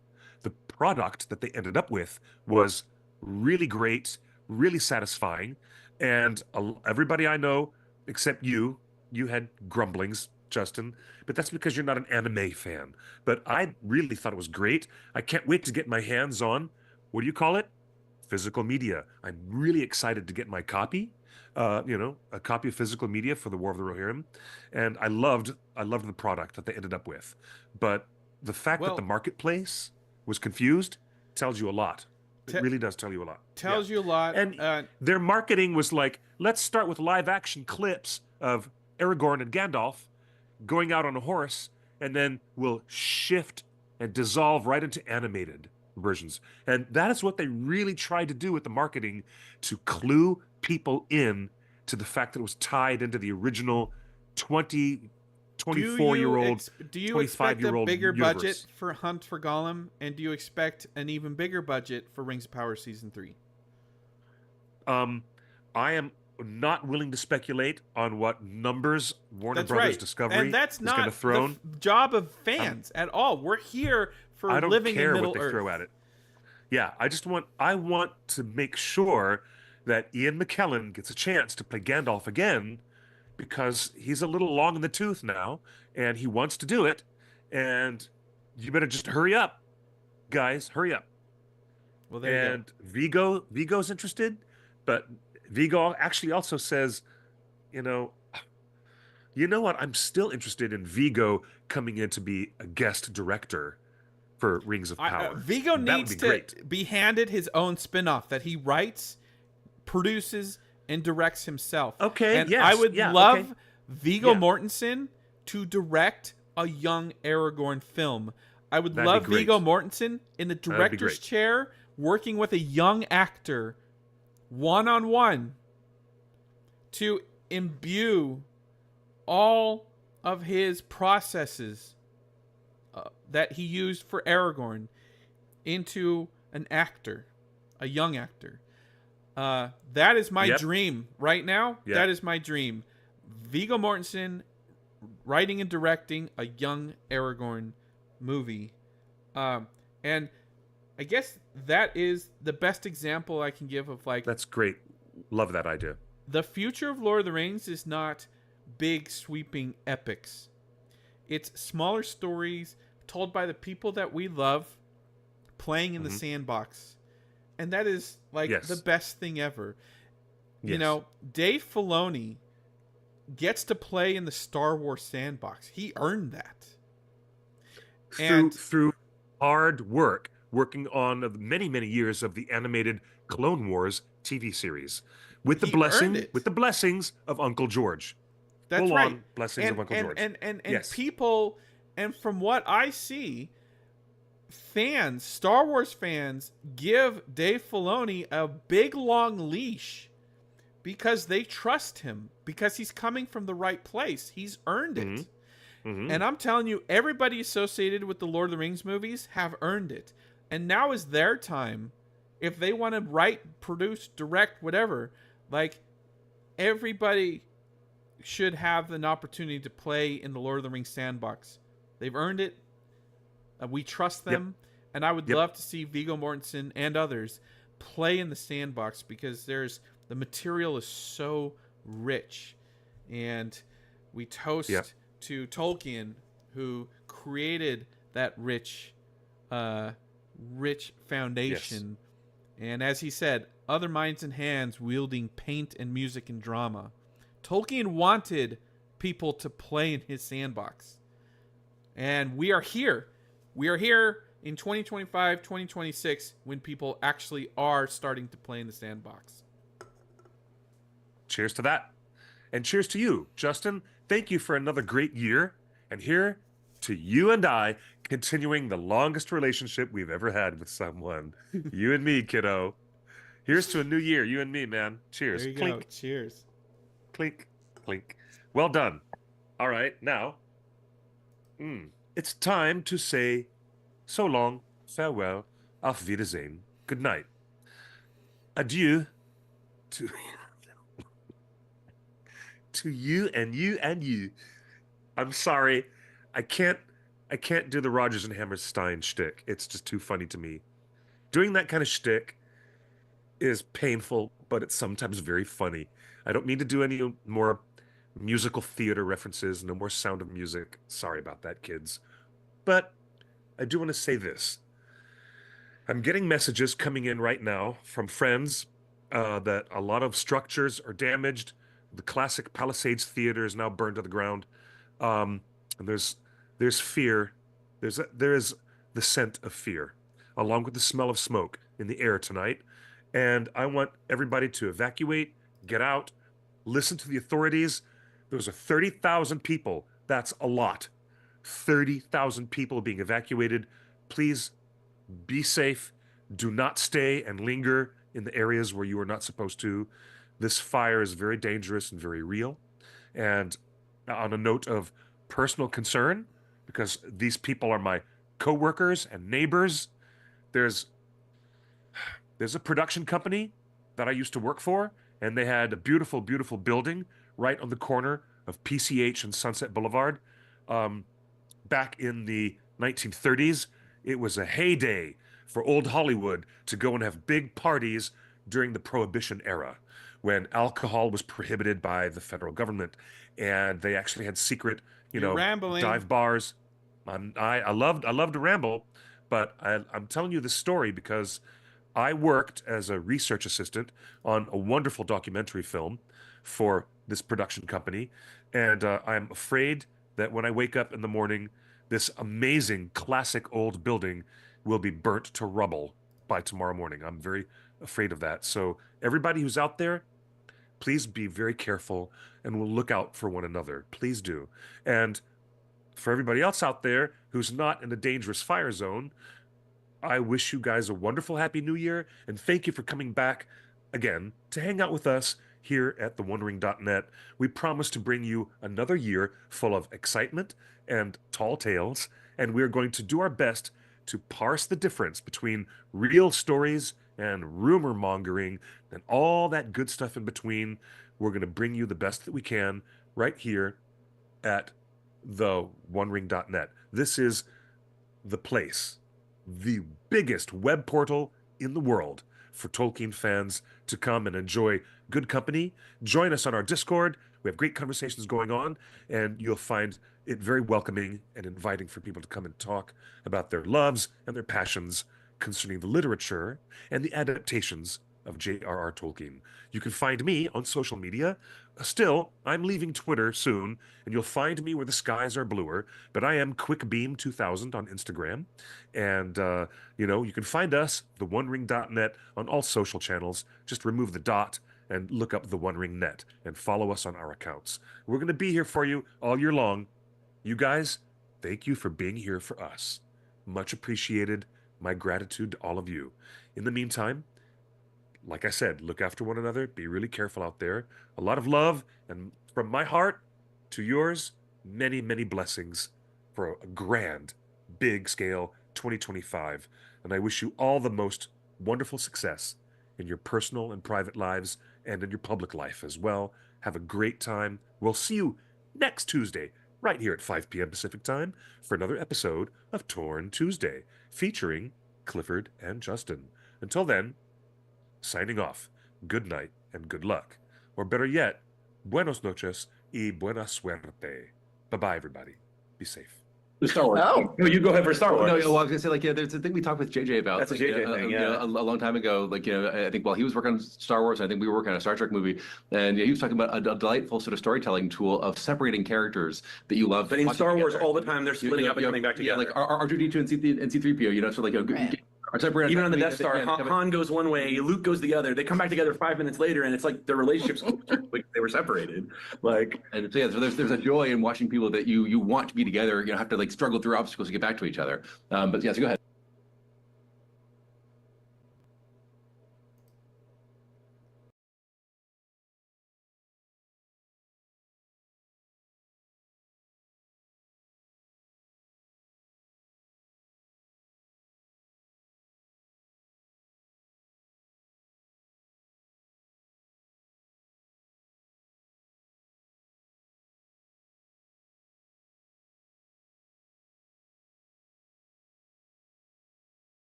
The product that they ended up with was really great, really satisfying, and everybody I know, except you had grumblings, Justin, but that's because you're not an anime fan. But I really thought it was great. I can't wait to get my hands on, what do you call it? Physical media. I'm really excited to get my copy. A copy of physical media for the War of the Rohirrim, and I loved the product that they ended up with. But the fact that the marketplace was confused tells you a lot. It really does tell you a lot. Tells you a lot. And their marketing was like, let's start with live action clips of Aragorn and Gandalf going out on a horse, and then we'll shift and dissolve right into animated versions. And that is what they really tried to do with the marketing, to clue people in to the fact that it was tied into the original 24-year-old, do you expect a bigger universe. budget for Hunt for Gollum, and do you expect an even bigger budget for Rings of Power Season 3? I am not willing to speculate on what numbers Warner Brothers Discovery is going to throw. And that's not the job of fans at all. We're here for living in Middle Earth. I don't care what they throw at it. Yeah, I want to make sure that Ian McKellen gets a chance to play Gandalf again, because he's a little long in the tooth now, and he wants to do it. And you better just hurry up, guys, hurry up. Well, there you go. Vigo's interested, but Vigo actually also says, you know what? I'm still interested in Vigo coming in to be a guest director for Rings of Power. Vigo needs to be handed his own spin-off that he writes, produces, and directs himself. Okay, and yes. I would love Viggo Yeah, Mortensen to direct a young Aragorn film. I would that'd be love Viggo great. Mortensen in the That'd be director's great. chair working with a young actor one on one to imbue all of his processes that he used for Aragorn into an actor, a young actor. That is my Yep. dream right now. That Yep. is my dream. Viggo Mortensen writing and directing a young Aragorn movie. And I guess that is the best example I can give of like That's great. Love that idea. the future of Lord of the Rings is not big sweeping epics. It's smaller stories told by the people that we love playing in the Hmm. sandbox. And that is like the Yes. best thing ever. You Yes. know, Dave Filoni gets to play in the Star Wars sandbox. He earned that. Through And through hard work, working on the many years of the animated Clone Wars TV series, he earned with it. the blessings of Uncle George. That's Full right. on blessings of And Uncle and George. and and and Yes. people, and from what I see, fans, Star Wars fans give Dave Filoni a big long leash because they trust him, because he's coming from the right place. He's earned Hmm. it. Hmm. And I'm telling you, everybody associated with the Lord of the Rings movies have earned it. And now is their time. If they want to write, produce, direct, whatever, like everybody should have an opportunity to play in the Lord of the Rings sandbox. They've earned it. We trust Yep. them. And I would Yep. love to see Viggo Mortensen and others play in the sandbox because the material is so rich. And we Yep. toast to Tolkien, who created that rich Yes. foundation. And as he said, other minds and hands wielding paint and music and drama. Tolkien wanted people to play in his sandbox. And we are here. We are here in 2025, 2026, when people actually are starting to play in the sandbox. Cheers to that. And cheers to you, Justin. Thank you for another great year. And here to you and I, continuing the longest relationship we've ever had with someone. You and me, kiddo. Here's to a new year, you and me, man. There Cheers. you go. Clink, Cheers. clink, clink. Well done. All right, now, it's time to say so long, farewell, auf Wiedersehen, good night. Adieu to to you and you and you. I'm sorry. I can't I can't do the Rogers and Hammerstein shtick. It's just too funny to me. Doing that kind of shtick is painful, but it's sometimes very funny. I don't mean to do any more musical theater references, no more Sound of Music. Sorry about that, kids. But I do want to say this. I'm getting messages coming in right now from friends that a lot of structures are damaged. The classic Palisades Theater is now burned to the ground. And there's fear. There is the scent of fear, along with the smell of smoke in the air tonight. And I want everybody to evacuate, get out, listen to the authorities. Those are 30,000 people. That's a lot. 30,000 people being evacuated. Please be safe. Do not stay and linger in the areas where you are not supposed to. This fire is very dangerous and very real. And on a note of personal concern, because these people are my coworkers and neighbors, there's a production company that I used to work for, and they had a beautiful building right on the corner of PCH and Sunset Boulevard. Um, Back in the 1930s, it was a heyday for old Hollywood to go and have big parties during the Prohibition era when alcohol was prohibited by the federal government. And they actually had secret, You're rambling. dive bars. I love to ramble, but I'm telling you this story because I worked as a research assistant on a wonderful documentary film for this production company, and I'm afraid that when I wake up in the morning, this amazing classic old building will be burnt to rubble by tomorrow morning. I'm very afraid of that. So everybody who's out there, Please be very careful, and we'll look out for one another. Please do. And for everybody else out there who's not in a dangerous fire zone, I wish you guys a wonderful Happy New Year, and thank you for coming back again to hang out with us here at theonering.net. We promise to bring you another year full of excitement and tall tales, and we're going to do our best to parse the difference between real stories and rumor mongering and all that good stuff in between. We're going to bring you the best that we can right here at theonering.net. This is the place, the biggest web portal in the world for Tolkien fans to come and enjoy good company. Join us on our Discord. We have great conversations going on, and you'll find it very welcoming and inviting for people to come and talk about their loves and their passions concerning the literature and the adaptations of J.R.R. Tolkien. You can find me on social media. Still, I'm leaving Twitter soon, and you'll find me where the skies are bluer, but I am QuickBeam2000 on Instagram. And, you can find us, theonering.net, on all social channels. Just remove the dot and look up The One Ring Net and follow us on our accounts. We're going to be here for you all year long. You guys, thank you for being here for us. Much appreciated. My gratitude to all of you. In the meantime, like I said, look after one another. Be really careful out there. A lot of love, and from my heart to yours, many, many blessings for a grand, big scale 2025. And I wish you all the most wonderful success in your personal and private lives and in your public life as well. Have a great time. We'll see you next Tuesday, right here at 5 p.m. Pacific Time, for another episode of Torn Tuesday, featuring Clifford and Justin. Until then, signing off. Good night and good luck. Or better yet, buenos noches y buena suerte. Bye-bye, everybody. Be safe. The Star Wars. Oh. No, you go ahead for Star Wars. No, well, I was gonna say, like, there's a thing we talked with JJ about. That's a like, JJ thing, yeah. a long time ago. Like, I think while he was working on Star Wars, I think we were working on a Star Trek movie, and he was talking about a delightful sort of storytelling tool of separating characters that you love. But in Star Wars, together. all the time they're splitting up and coming back together. Yeah, like R2D2 and C3PO. So like are separated. Even on the Death Star, Han goes one way, Luke goes the other. They come back together 5 minutes later, and it's like their relationships like they were separated. Like, and so there's a joy in watching people that you want to be together. Have to like struggle through obstacles to get back to each other. But yeah, so go ahead.